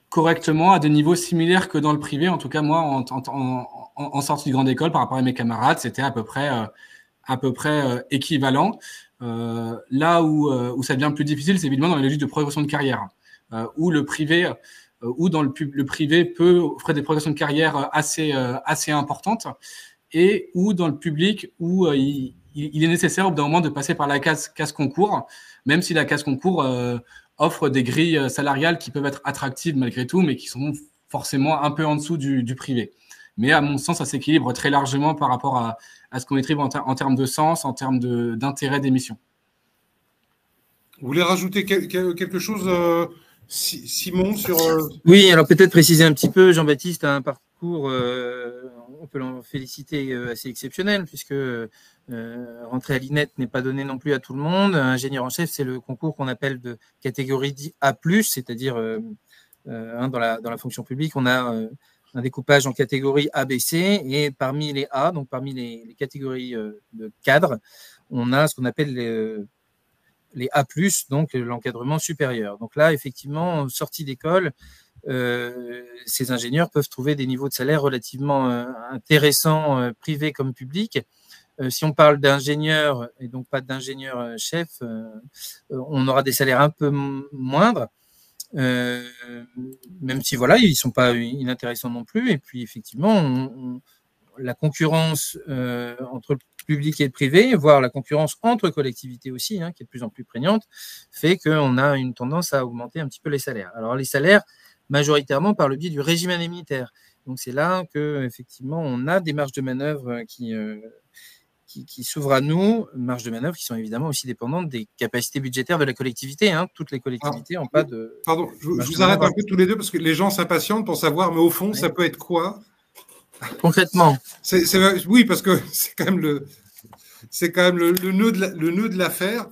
correctement à des niveaux similaires que dans le privé. En tout cas, moi, en sortie de grande école, par rapport à mes camarades, c'était à peu près équivalent. Là où ça devient plus difficile, c'est évidemment dans les logiques de progression de carrière, où le privé... où dans le privé peut offrir des progressions de carrière assez importantes, et où dans le public, où il est nécessaire au bout d'un moment de passer par la case concours, même si la case concours offre des grilles salariales qui peuvent être attractives malgré tout, mais qui sont forcément un peu en dessous du privé. Mais à mon sens, ça s'équilibre très largement par rapport à ce qu'on écrive en termes de sens, en termes d'intérêt des missions. Vous voulez rajouter quelque chose Simon, sur… Oui, alors peut-être préciser un petit peu, Jean-Baptiste a un parcours, on peut l'en féliciter, assez exceptionnel, puisque rentrer à l'INET n'est pas donné non plus à tout le monde. Ingénieur en chef, c'est le concours qu'on appelle de catégorie A+, c'est-à-dire dans la fonction publique, on a un découpage en catégories A, B, C, et parmi les A, donc parmi les catégories de cadres, on a ce qu'on appelle les A+, donc l'encadrement supérieur. Donc là, effectivement, sortie d'école, ces ingénieurs peuvent trouver des niveaux de salaire relativement intéressants, privés comme publics. Si on parle d'ingénieur et donc pas d'ingénieur chef, on aura des salaires un peu moindres, même si voilà, ils sont pas inintéressants non plus. Et puis effectivement, la concurrence entre le public et le privé, voire la concurrence entre collectivités aussi, qui est de plus en plus prégnante, fait qu'on a une tendance à augmenter un petit peu les salaires. Alors les salaires, majoritairement par le biais du régime indemnitaire. Donc c'est là que effectivement on a des marges de manœuvre qui s'ouvrent à nous, marges de manœuvre qui sont évidemment aussi dépendantes des capacités budgétaires de la collectivité. Toutes les collectivités n'ont pas de... Pardon, je vous arrête un peu tous les deux parce que les gens s'impatientent pour savoir, mais au fond, ça peut être quoi? Concrètement. Oui, parce que c'est quand même le nœud de l'affaire.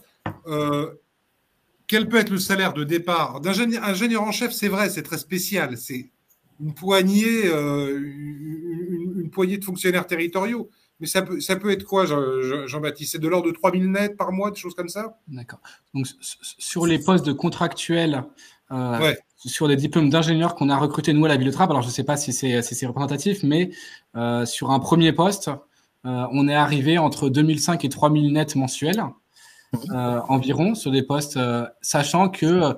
Quel peut être le salaire de départ d'ingénieur en chef? C'est vrai, c'est très spécial. C'est une poignée de fonctionnaires territoriaux. Mais ça peut être quoi, Jean-Baptiste? C'est de l'ordre de 3 000 nets par mois, des choses comme ça? D'accord. Donc, sur les postes de contractuels, ouais. Sur des diplômes d'ingénieurs qu'on a recrutés, nous, à la Ville de Trappes, alors je ne sais pas si c'est représentatif, mais sur un premier poste, on est arrivé entre 2005 et 3 000 nets mensuels. Environ sur des postes, sachant que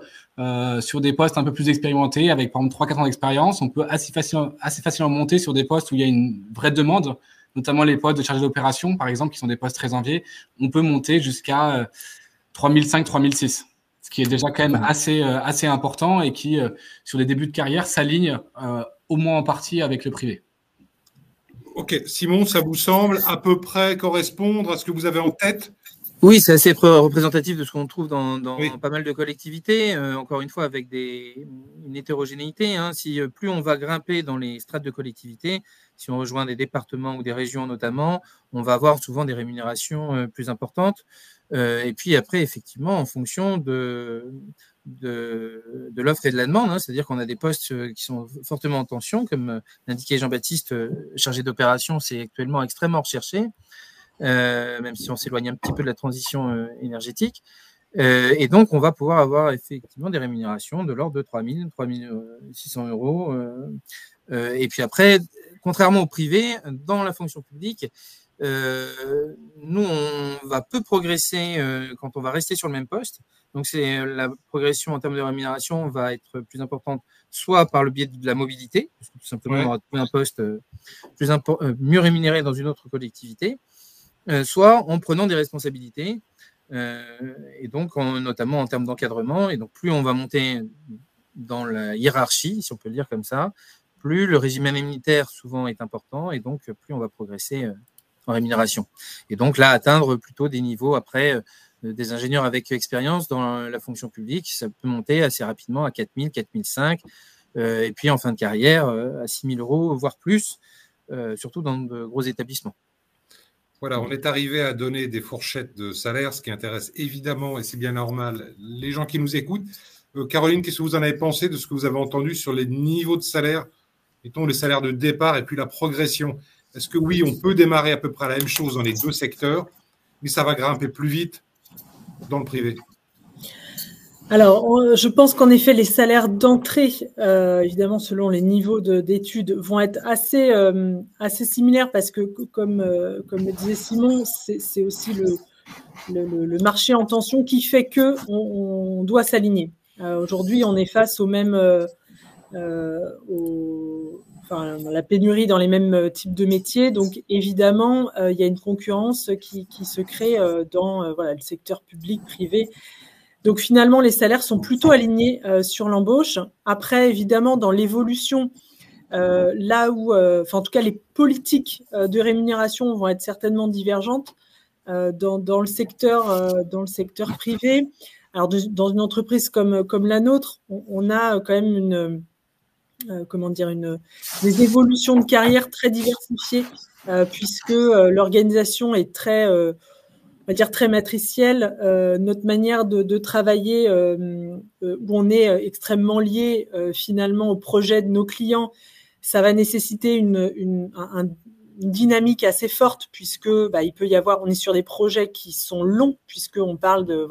sur des postes un peu plus expérimentés, avec par exemple 3-4 ans d'expérience, on peut assez facilement monter sur des postes où il y a une vraie demande, notamment les postes de chargé d'opération, par exemple, qui sont des postes très enviés. On peut monter jusqu'à 3005-3006, ce qui est déjà quand même assez important et qui, sur les débuts de carrière, s'aligne au moins en partie avec le privé. Ok, Simon, ça vous semble à peu près correspondre à ce que vous avez en tête? Oui, c'est assez représentatif de ce qu'on trouve dans oui. pas mal de collectivités, encore une fois avec une hétérogénéité. Si plus on va grimper dans les strates de collectivités, si on rejoint des départements ou des régions notamment, on va avoir souvent des rémunérations plus importantes. Et puis après, effectivement, en fonction de l'offre et de la demande, c'est-à-dire qu'on a des postes qui sont fortement en tension, comme l'indiquait Jean-Baptiste, chargé d'opération, c'est actuellement extrêmement recherché. Même si on s'éloigne un petit peu de la transition énergétique. Et donc, on va pouvoir avoir effectivement des rémunérations de l'ordre de 3 000, 3 600 euros. Et puis après, contrairement au privé, dans la fonction publique, nous, on va peu progresser quand on va rester sur le même poste. Donc, la progression en termes de rémunération va être plus importante, soit par le biais de la mobilité, parce que tout simplement, on aura trouvé un poste mieux rémunéré dans une autre collectivité, soit en prenant des responsabilités, et donc notamment en termes d'encadrement. Et donc, plus on va monter dans la hiérarchie, si on peut le dire comme ça, plus le régime indemnitaire souvent est important, et donc plus on va progresser en rémunération. Et donc là, atteindre plutôt des niveaux après des ingénieurs avec expérience dans la fonction publique, ça peut monter assez rapidement à 4 000, 4 500, et puis en fin de carrière à 6 000 euros, voire plus, surtout dans de gros établissements. Voilà, on est arrivé à donner des fourchettes de salaire, ce qui intéresse évidemment, et c'est bien normal, les gens qui nous écoutent. Caroline, qu'est-ce que vous en avez pensé de ce que vous avez entendu sur les niveaux de salaire, mettons les salaires de départ et puis la progression? Est-ce que oui, on peut démarrer à peu près la même chose dans les deux secteurs, mais ça va grimper plus vite dans le privé? Alors, je pense qu'en effet, les salaires d'entrée, évidemment, selon les niveaux d'études, vont être assez similaires parce que, comme le disait Simon, c'est aussi le marché en tension qui fait que on doit s'aligner. Aujourd'hui, on est face au même, la pénurie dans les mêmes types de métiers. Donc, évidemment, il y a une concurrence qui se crée dans le secteur public, privé. Donc, finalement, les salaires sont plutôt alignés sur l'embauche. Après, évidemment, dans l'évolution, là où, en tout cas, les politiques de rémunération vont être certainement divergentes dans le secteur privé. Alors, dans une entreprise comme la nôtre, on a quand même des évolutions de carrière très diversifiées, puisque l'organisation est très, on va dire très matricielle. Notre manière de travailler, où on est extrêmement lié finalement au projet de nos clients, ça va nécessiter une dynamique assez forte, puisque il peut y avoir, on est sur des projets qui sont longs, puisqu'on parle de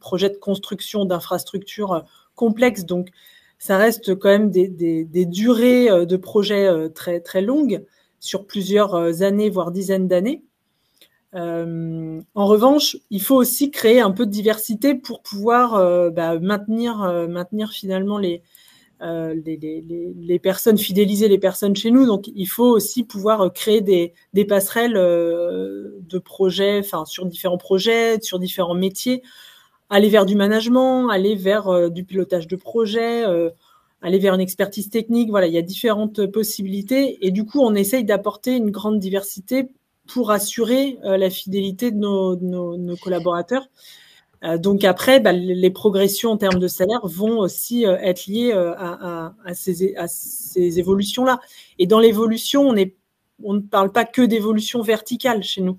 projets de construction d'infrastructures complexes, donc ça reste quand même des durées de projets très très longues, sur plusieurs années, voire dizaines d'années. En revanche, il faut aussi créer un peu de diversité pour pouvoir maintenir finalement les personnes, fidéliser les personnes chez nous. Donc, il faut aussi pouvoir créer des passerelles de projets, enfin, sur différents projets, sur différents métiers, aller vers du management, aller vers du pilotage de projet, aller vers une expertise technique. Voilà, il y a différentes possibilités. Et du coup, on essaye d'apporter une grande diversité pour assurer la fidélité de nos collaborateurs. Donc après, les progressions en termes de salaire vont aussi être liées à ces évolutions-là. Et dans l'évolution, on ne parle pas que d'évolution verticale chez nous.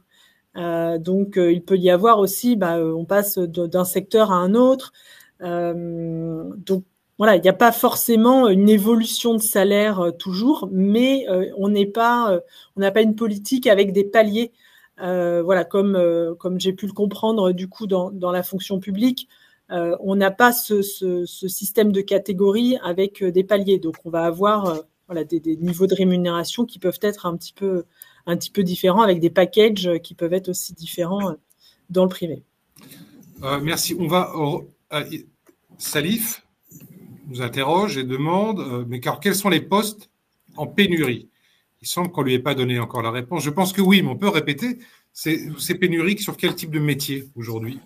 Donc il peut y avoir aussi, on passe d'un secteur à un autre. Donc voilà, il n'y a pas forcément une évolution de salaire toujours, mais on n'a pas une politique avec des paliers. Comme j'ai pu le comprendre du coup dans la fonction publique, on n'a pas ce système de catégories avec des paliers. Donc on va avoir des niveaux de rémunération qui peuvent être un petit peu différents, avec des packages qui peuvent être aussi différents dans le privé. Merci. On va Salif nous interroge et demande mais quels sont les postes en pénurie? Il semble qu'on ne lui ait pas donné encore la réponse. Je pense que oui, mais on peut répéter. C'est pénurique sur quel type de métier aujourd'hui?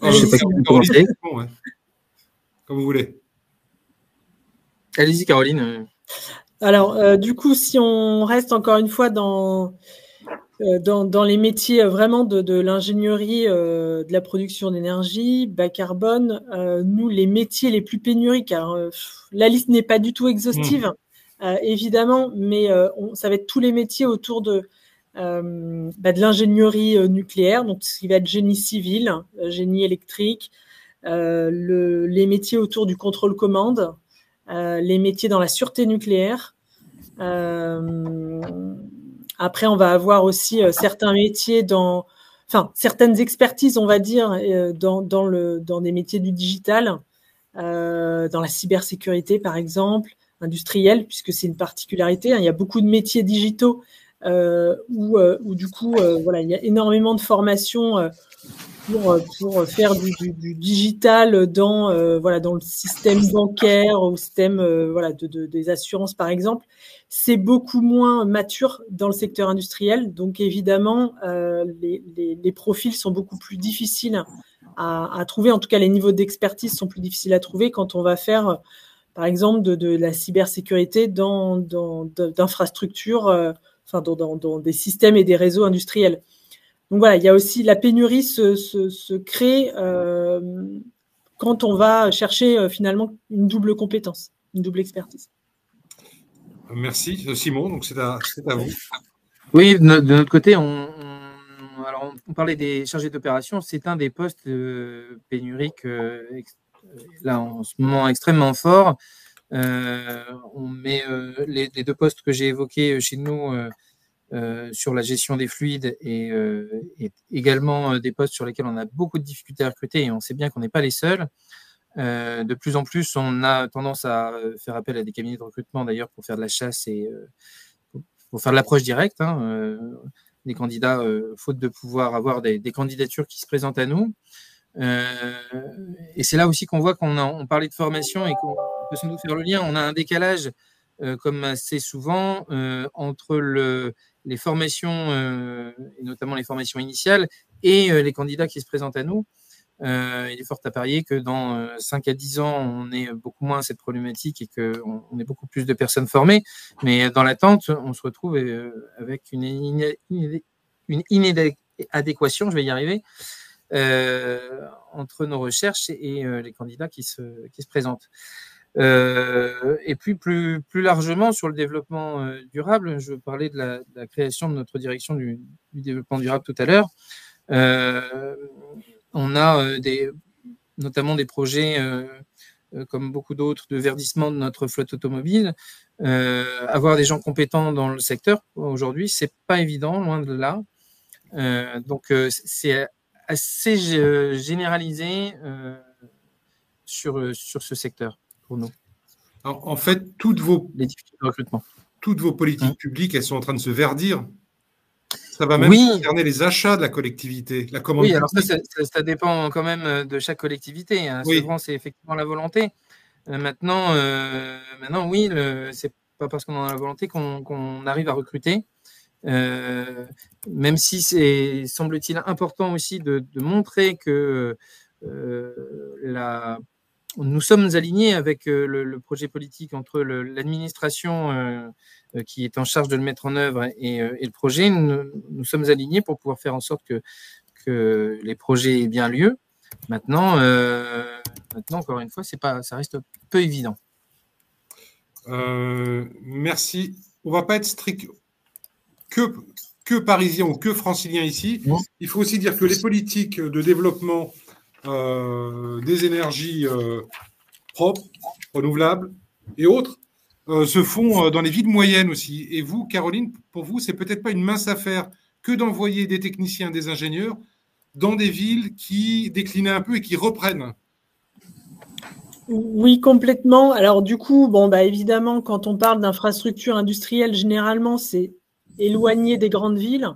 Je sais pas comment commencer. Comme vous voulez. Allez-y, Caroline. Alors, du coup, si on reste encore une fois dans les métiers vraiment de l'ingénierie, de la production d'énergie, bas carbone, nous, les métiers les plus pénuriques, la liste n'est pas du tout exhaustive, évidemment, mais ça va être tous les métiers autour de l'ingénierie nucléaire, donc ce qui va être génie civil, génie électrique, les métiers autour du contrôle-commande, les métiers dans la sûreté nucléaire. Après, on va avoir aussi certains métiers certaines expertises, on va dire, dans des métiers du digital, dans la cybersécurité, par exemple, industrielle, puisque c'est une particularité. Il y a beaucoup de métiers digitaux où du coup, il y a énormément de formations pour faire du digital dans le système bancaire, au système des assurances, par exemple. C'est beaucoup moins mature dans le secteur industriel, donc évidemment les profils sont beaucoup plus difficiles à trouver. En tout cas, les niveaux d'expertise sont plus difficiles à trouver quand on va faire par exemple de la cybersécurité d'infrastructures, dans des systèmes et des réseaux industriels. Donc voilà, il y a aussi la pénurie se crée quand on va chercher finalement une double compétence, une double expertise. Merci. Simon, donc c'est à vous. Oui, de notre côté, on parlait des chargés d'opération. C'est un des postes pénuriques là en ce moment extrêmement fort. On met les deux postes que j'ai évoqués chez nous sur la gestion des fluides et également des postes sur lesquels on a beaucoup de difficultés à recruter, et on sait bien qu'on n'est pas les seuls. De plus en plus, on a tendance à faire appel à des cabinets de recrutement d'ailleurs pour faire de la chasse et pour faire de l'approche directe des candidats, faute de pouvoir avoir des candidatures qui se présentent à nous. Et c'est là aussi qu'on voit qu'on parlait de formation et qu'on peut sans doute faire le lien. On a un décalage, comme assez souvent, entre les formations, et notamment les formations initiales, et les candidats qui se présentent à nous. Il est fort à parier que dans 5 à 10 ans, on ait beaucoup moins cette problématique et qu'on ait beaucoup plus de personnes formées. Mais dans l'attente, on se retrouve avec une inadéquation, je vais y arriver, entre nos recherches et les candidats qui se présentent. Et puis plus largement sur le développement durable, je parlais de la création de notre direction du développement durable tout à l'heure. On a notamment des projets comme beaucoup d'autres de verdissement de notre flotte automobile. Avoir des gens compétents dans le secteur aujourd'hui, c'est pas évident, loin de là. Donc c'est assez généralisé sur ce secteur pour nous. Alors, en fait, les difficultés de recrutement. Toutes vos politiques publiques, elles sont en train de se verdir. Ça va même concerner les achats de la collectivité, la commande publique. Alors ça dépend quand même de chaque collectivité. Hein. Souvent, c'est effectivement la volonté. Maintenant, oui, c'est pas parce qu'on en a la volonté qu'on arrive à recruter. Même si c'est, semble-t-il, important aussi de montrer que nous sommes alignés avec le projet politique entre l'administration qui est en charge de le mettre en œuvre et le projet. Nous sommes alignés pour pouvoir faire en sorte que les projets aient bien lieu. Maintenant, encore une fois, ça reste peu évident. Merci. On ne va pas être strict que parisien ou que francilien ici. Il faut aussi dire que les politiques de développement des énergies propres, renouvelables et autres se font dans les villes moyennes aussi. Et vous, Caroline, pour vous, c'est peut-être pas une mince affaire que d'envoyer des techniciens, des ingénieurs dans des villes qui déclinaient un peu et qui reprennent. Oui, complètement. Alors du coup, évidemment, quand on parle d'infrastructures industrielles, généralement, c'est éloigné des grandes villes.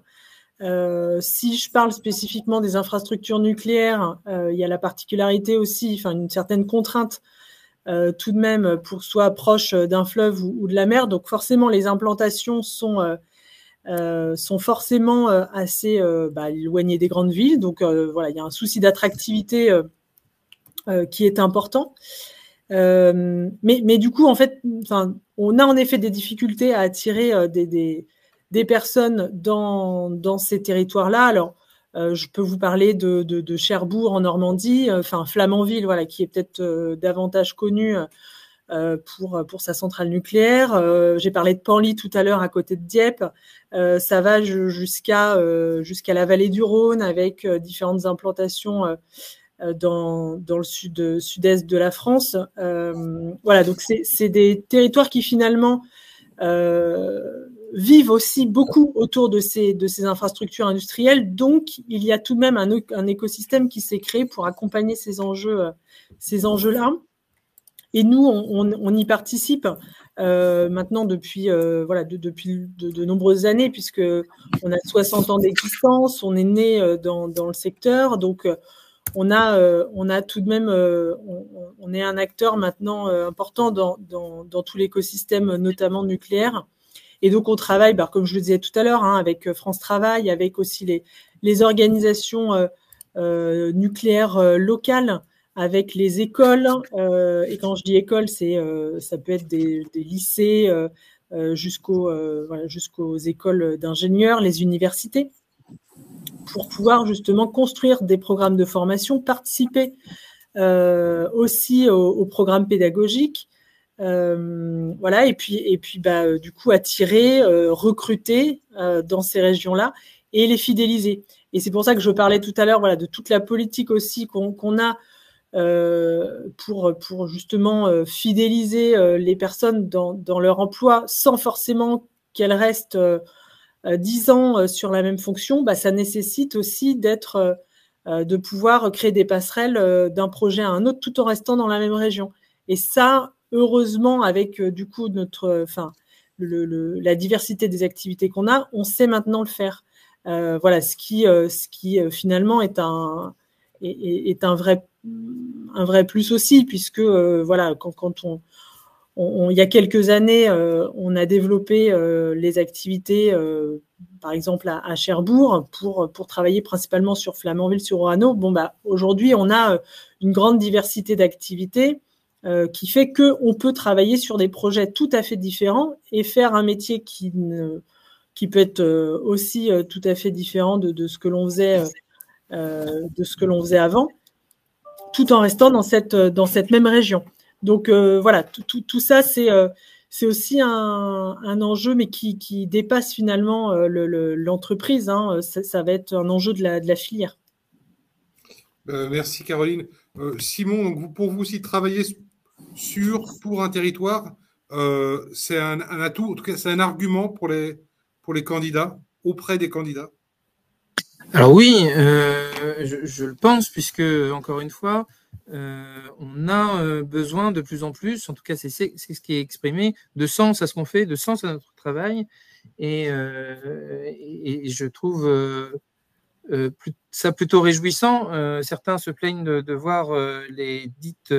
Si je parle spécifiquement des infrastructures nucléaires, il y a la particularité aussi, une certaine contrainte tout de même pour soit proche d'un fleuve ou de la mer. Donc forcément, les implantations sont forcément assez éloignées des grandes villes. Donc il y a un souci d'attractivité qui est important. Mais du coup, en fait, on a en effet des difficultés à attirer des personnes dans ces territoires-là. Alors, je peux vous parler de Cherbourg en Normandie, Flamanville, qui est peut-être davantage connu pour sa centrale nucléaire. J'ai parlé de Penly tout à l'heure à côté de Dieppe. Ça va jusqu'à la vallée du Rhône avec différentes implantations dans le sud-est de la France. Donc c'est des territoires qui finalement vivent aussi beaucoup autour de ces infrastructures industrielles. Donc, il y a tout de même un écosystème qui s'est créé pour accompagner ces enjeux-là. Et nous, on y participe maintenant depuis de nombreuses années, puisque on a 60 ans d'existence, on est né dans le secteur, donc on a tout de même, on est un acteur maintenant important dans tout l'écosystème, notamment nucléaire. Et donc, on travaille, comme je le disais tout à l'heure, avec France Travail, avec aussi les organisations nucléaires locales, avec les écoles. Et quand je dis école, ça peut être des lycées jusqu'aux écoles d'ingénieurs, les universités, pour pouvoir justement construire des programmes de formation, participer aussi aux programmes pédagogiques. Et puis du coup attirer, recruter dans ces régions-là et les fidéliser. Et c'est pour ça que je parlais tout à l'heure de toute la politique aussi qu'on a pour justement fidéliser les personnes dans leur emploi sans forcément qu'elles restent 10 ans sur la même fonction. Ça nécessite aussi de pouvoir créer des passerelles d'un projet à un autre tout en restant dans la même région. Et ça, heureusement, avec du coup la diversité des activités qu'on a, on sait maintenant le faire. Ce qui finalement est un vrai plus aussi, puisque quand il y a quelques années, on a développé les activités, par exemple à Cherbourg, pour travailler principalement sur Flamanville-sur-Orano. Aujourd'hui, on a une grande diversité d'activités qui fait qu'on peut travailler sur des projets tout à fait différents et faire un métier qui peut être aussi tout à fait différent de ce que l'on faisait de ce que l'on faisait avant, tout en restant dans cette même région. Donc voilà, tout ça, c'est aussi un enjeu, mais qui dépasse finalement l'entreprise. Hein. Ça va être un enjeu de la filière. Merci Caroline. Simon, donc pour vous aussi travailler pour un territoire, c'est un atout, en tout cas c'est un argument pour les candidats, auprès des candidats. Alors oui, je le pense, puisque encore une fois, on a besoin de plus en plus, en tout cas c'est ce qui est exprimé, de sens à ce qu'on fait, de sens à notre travail, et je trouve ça plutôt réjouissant. Certains se plaignent de voir les dites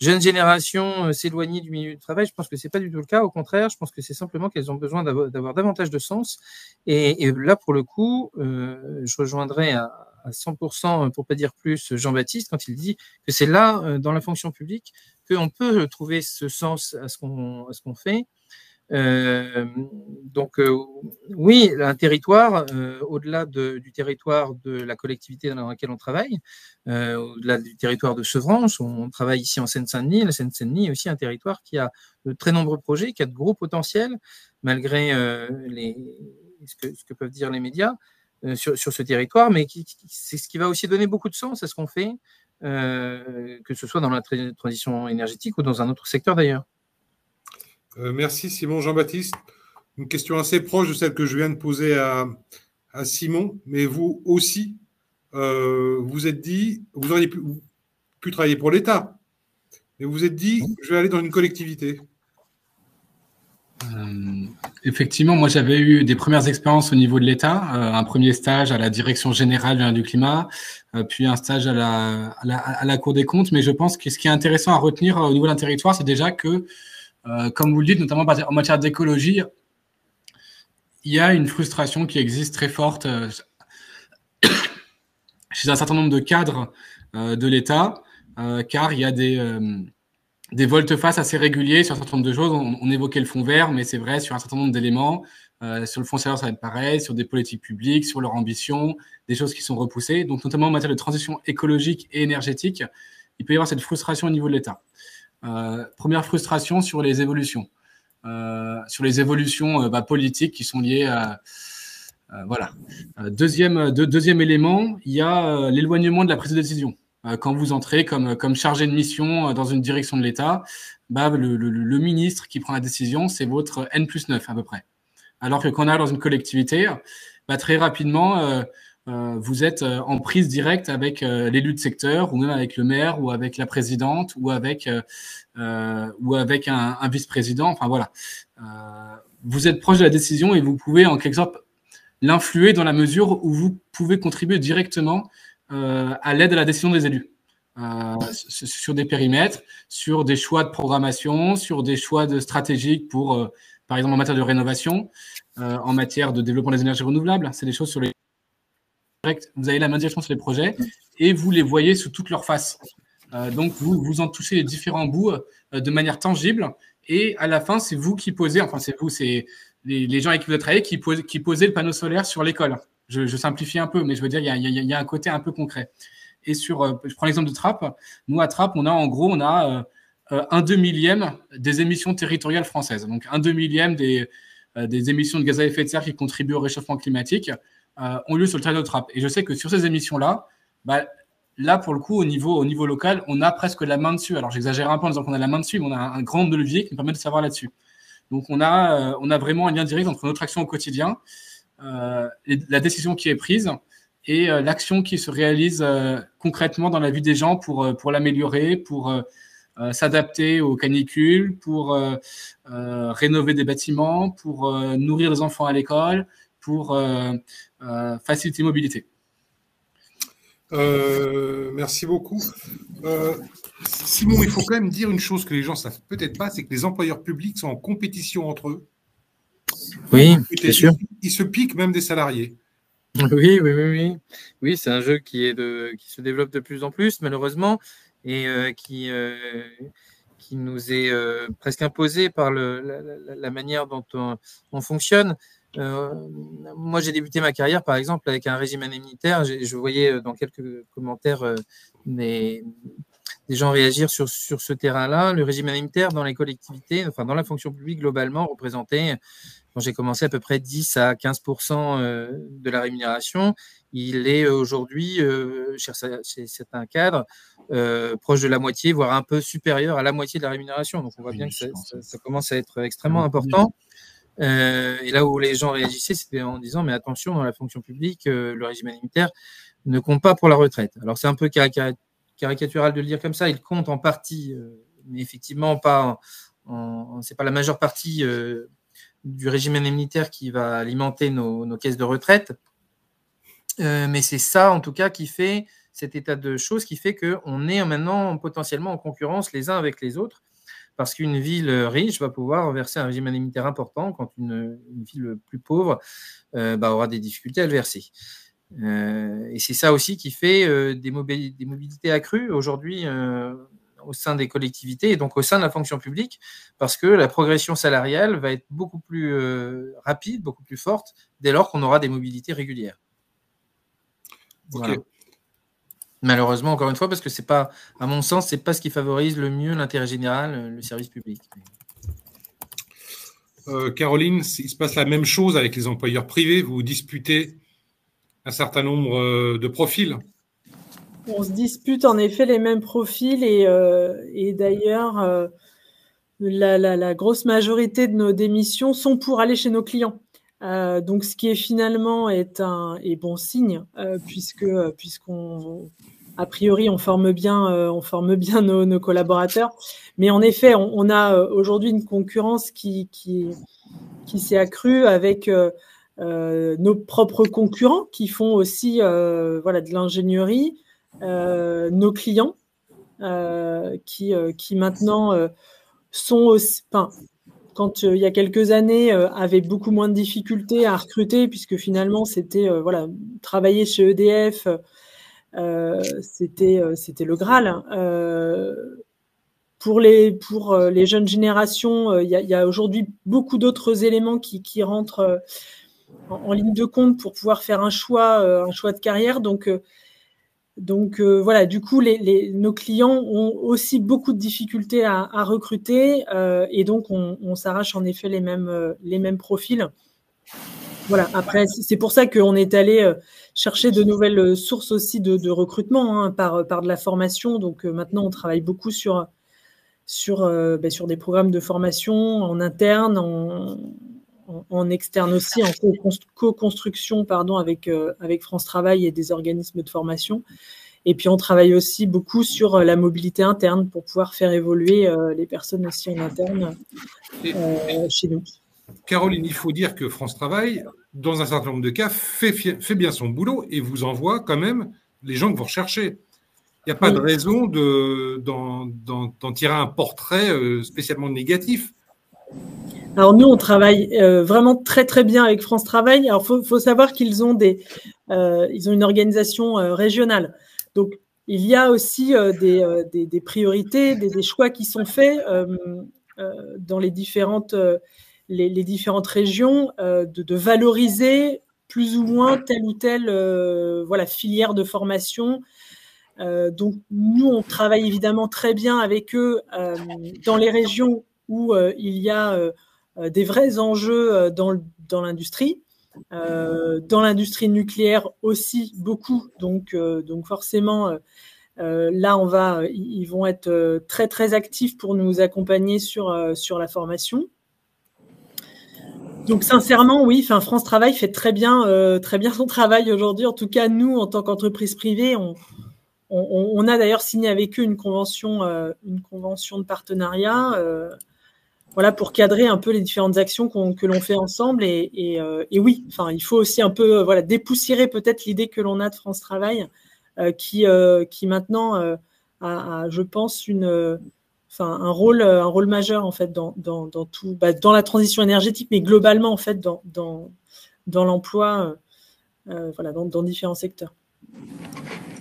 jeunes générations s'éloigner du milieu du travail. Je pense que c'est pas du tout le cas. Au contraire, je pense que c'est simplement qu'elles ont besoin d'avoir davantage de sens. Et là, pour le coup, je rejoindrai à 100%, pour pas dire plus, Jean-Baptiste quand il dit que c'est là, dans la fonction publique, qu'on peut trouver ce sens à ce qu'on fait. Donc oui, un territoire, au-delà du territoire de la collectivité dans laquelle on travaille, au-delà du territoire de Sevranche, on travaille ici en Seine-Saint-Denis. La Seine-Saint-Denis est aussi un territoire qui a de très nombreux projets, qui a de gros potentiels, malgré ce que peuvent dire les médias sur ce territoire, mais c'est ce qui va aussi donner beaucoup de sens à ce qu'on fait, que ce soit dans la transition énergétique ou dans un autre secteur d'ailleurs. Merci Simon. Jean-Baptiste, une question assez proche de celle que je viens de poser à Simon, mais vous aussi, vous êtes dit, vous auriez pu travailler pour l'État, mais vous vous êtes dit, je vais aller dans une collectivité. Effectivement, moi j'avais eu des premières expériences au niveau de l'État, un premier stage à la Direction générale du climat, puis un stage à la Cour des comptes, mais je pense que ce qui est intéressant à retenir au niveau d'un territoire, c'est déjà que comme vous le dites, notamment en matière d'écologie, il y a une frustration qui existe très forte chez un certain nombre de cadres de l'État, car il y a des volte-face assez réguliers sur un certain nombre de choses. On évoquait le fonds vert, mais c'est vrai sur un certain nombre d'éléments. Sur le fonds salaire, ça va être pareil, sur des politiques publiques, sur leur ambition, des choses qui sont repoussées. Donc, notamment en matière de transition écologique et énergétique, il peut y avoir cette frustration au niveau de l'État. Première frustration sur les évolutions. Politiques qui sont liées à… voilà. Deuxième élément, il y a l'éloignement de la prise de décision. Quand vous entrez comme chargé de mission dans une direction de l'État, le ministre qui prend la décision, c'est votre N+9 à peu près. Alors que quand on est dans une collectivité, très rapidement, vous êtes en prise directe avec l'élu de secteur, ou même avec le maire, ou avec la présidente, ou avec un vice-président. Enfin voilà, vous êtes proche de la décision et vous pouvez en quelque sorte l'influer dans la mesure où vous pouvez contribuer directement à l'aide à la décision des élus. Sur des périmètres, sur des choix de programmation, sur des choix stratégiques pour, par exemple, en matière de rénovation, en matière de développement des énergies renouvelables. C'est des choses sur les… Vous avez la main direction sur les projets et vous les voyez sous toutes leurs faces. Donc, vous en touchez les différents bouts de manière tangible et à la fin, c'est vous qui posez, enfin, c'est les gens avec qui vous travaillez qui posaient le panneau solaire sur l'école. Je simplifie un peu, mais je veux dire, il y a un côté un peu concret. Et je prends l'exemple de Trappes. Nous, à Trappes, on a un 2/1000 des émissions territoriales françaises. Donc, un 2/1000 des émissions de gaz à effet de serre qui contribuent au réchauffement climatique ont lieu sur le territoire de Trappes. Et je sais que sur ces émissions-là, là, pour le coup, au niveau local, on a presque la main dessus. Alors, j'exagère un peu en disant qu'on a la main dessus, mais on a un grand nombre de leviers qui nous permettent de savoir là-dessus. Donc, on a vraiment un lien direct entre notre action au quotidien, la décision qui est prise et l'action qui se réalise concrètement dans la vie des gens pour l'améliorer, pour s'adapter aux canicules, pour rénover des bâtiments, pour nourrir les enfants à l'école, pour faciliter la mobilité. Merci beaucoup. Simon, il faut quand même dire une chose que les gens ne savent peut-être pas, c'est que les employeurs publics sont en compétition entre eux. Oui, c'est sûr. Ils se piquent même des salariés. Oui, c'est un jeu qui se développe de plus en plus, malheureusement, et qui nous est presque imposé par la manière dont on fonctionne. Moi, j'ai débuté ma carrière, par exemple, avec un régime indemnitaire. Je voyais dans quelques commentaires des gens réagir sur ce terrain-là. Le régime indemnitaire dans les collectivités, enfin dans la fonction publique globalement, représentait, quand j'ai commencé, à peu près 10 à 15% de la rémunération. Il est aujourd'hui, chez certains cadres, proche de la moitié, voire un peu supérieur à la moitié de la rémunération. Donc, on voit bien que ça commence à être extrêmement important. Et là où les gens réagissaient, c'était en disant, mais attention, dans la fonction publique, le régime indemnitaire ne compte pas pour la retraite. Alors, c'est un peu caricatural de le dire comme ça. Il compte en partie, mais effectivement, c'est pas la majeure partie du régime indemnitaire qui va alimenter nos caisses de retraite. Mais c'est ça, en tout cas, qui fait cet état de choses qui fait qu'on est maintenant potentiellement en concurrence les uns avec les autres, parce qu'une ville riche va pouvoir verser un régime indemnitaire important quand une ville plus pauvre aura des difficultés à le verser. Et c'est ça aussi qui fait des mobilités accrues aujourd'hui au sein des collectivités et donc au sein de la fonction publique, parce que la progression salariale va être beaucoup plus rapide, beaucoup plus forte, dès lors qu'on aura des mobilités régulières. Voilà. Okay. Malheureusement, encore une fois, parce que c'est pas, à mon sens, c'est pas ce qui favorise le mieux l'intérêt général, le service public. Caroline, il se passe la même chose avec les employeurs privés. Vous disputez un certain nombre de profils. On se dispute en effet les mêmes profils et d'ailleurs, la grosse majorité de nos démissions sont pour aller chez nos clients. Donc, ce qui est finalement est bon signe, puisqu'on a priori on forme bien nos collaborateurs. Mais en effet, on a aujourd'hui une concurrence qui s'est accrue avec nos propres concurrents qui font aussi de l'ingénierie, nos clients qui maintenant sont aussi. Quand il y a quelques années, avaient beaucoup moins de difficultés à recruter, puisque finalement, c'était travailler chez EDF, c'était le Graal. Pour les jeunes générations, il y a aujourd'hui beaucoup d'autres éléments qui rentrent en ligne de compte pour pouvoir faire un choix de carrière. Donc, du coup, nos clients ont aussi beaucoup de difficultés à recruter et donc on s'arrache en effet les mêmes profils. Voilà. Après, c'est pour ça qu'on est allé chercher de nouvelles sources aussi de recrutement par de la formation. Donc maintenant, on travaille beaucoup sur des programmes de formation en interne, en externe aussi, en co-construction avec France Travail et des organismes de formation. Et puis, on travaille aussi beaucoup sur la mobilité interne pour pouvoir faire évoluer les personnes aussi en interne chez nous. Caroline, il faut dire que France Travail, dans un certain nombre de cas, fait bien son boulot et vous envoie quand même les gens que vous recherchez. Il n'y a pas de raison d'en tirer un portrait spécialement négatif. Alors nous, on travaille vraiment très très bien avec France Travail. Alors faut savoir qu'ils ont ils ont une organisation régionale. Donc il y a aussi des priorités, des choix qui sont faits dans les différentes régions de valoriser plus ou moins telle ou telle filière de formation. Donc nous, on travaille évidemment très bien avec eux dans les régions où il y a des vrais enjeux dans l'industrie. Dans l'industrie nucléaire aussi beaucoup, donc forcément là ils vont être très très actifs pour nous accompagner sur la formation. Donc sincèrement oui, France Travail fait très bien son travail aujourd'hui. En tout cas nous en tant qu'entreprise privée, on a d'ailleurs signé avec eux une convention de partenariat. Pour cadrer un peu les différentes actions que l'on fait ensemble et oui, il faut aussi un peu dépoussiérer peut-être l'idée que l'on a de France Travail qui maintenant a, je pense, un rôle majeur en fait dans tout, dans la transition énergétique, mais globalement en fait dans l'emploi, dans différents secteurs.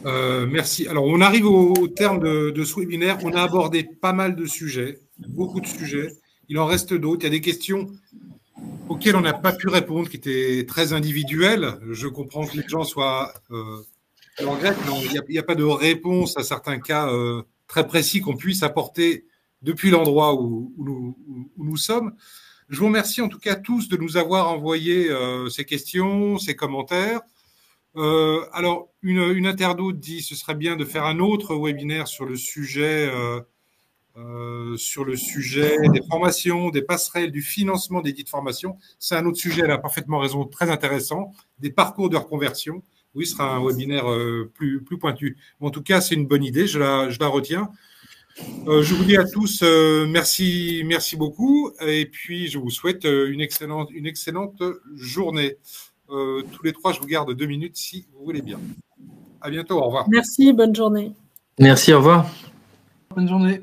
Merci. Alors on arrive au terme de ce webinaire. On a abordé pas mal de sujets, beaucoup de sujets. Il en reste d'autres. Il y a des questions auxquelles on n'a pas pu répondre, qui étaient très individuelles. Je comprends que les gens soient le regrettent, mais il n'y a pas de réponse à certains cas très précis qu'on puisse apporter depuis l'endroit où nous sommes. Je vous remercie en tout cas tous de nous avoir envoyé ces questions, ces commentaires. Alors, une internaute dit ce serait bien de faire un autre webinaire sur le sujet des formations, des passerelles, du financement des dites formations. C'est un autre sujet, elle a parfaitement raison, très intéressant, des parcours de reconversion. Oui, ce sera un webinaire plus pointu. En tout cas, c'est une bonne idée, je la retiens. Je vous dis à tous merci beaucoup et puis je vous souhaite une excellente journée. Tous les trois, je vous garde 2 minutes si vous voulez bien. À bientôt, au revoir. Merci, bonne journée. Merci, au revoir. Bonne journée.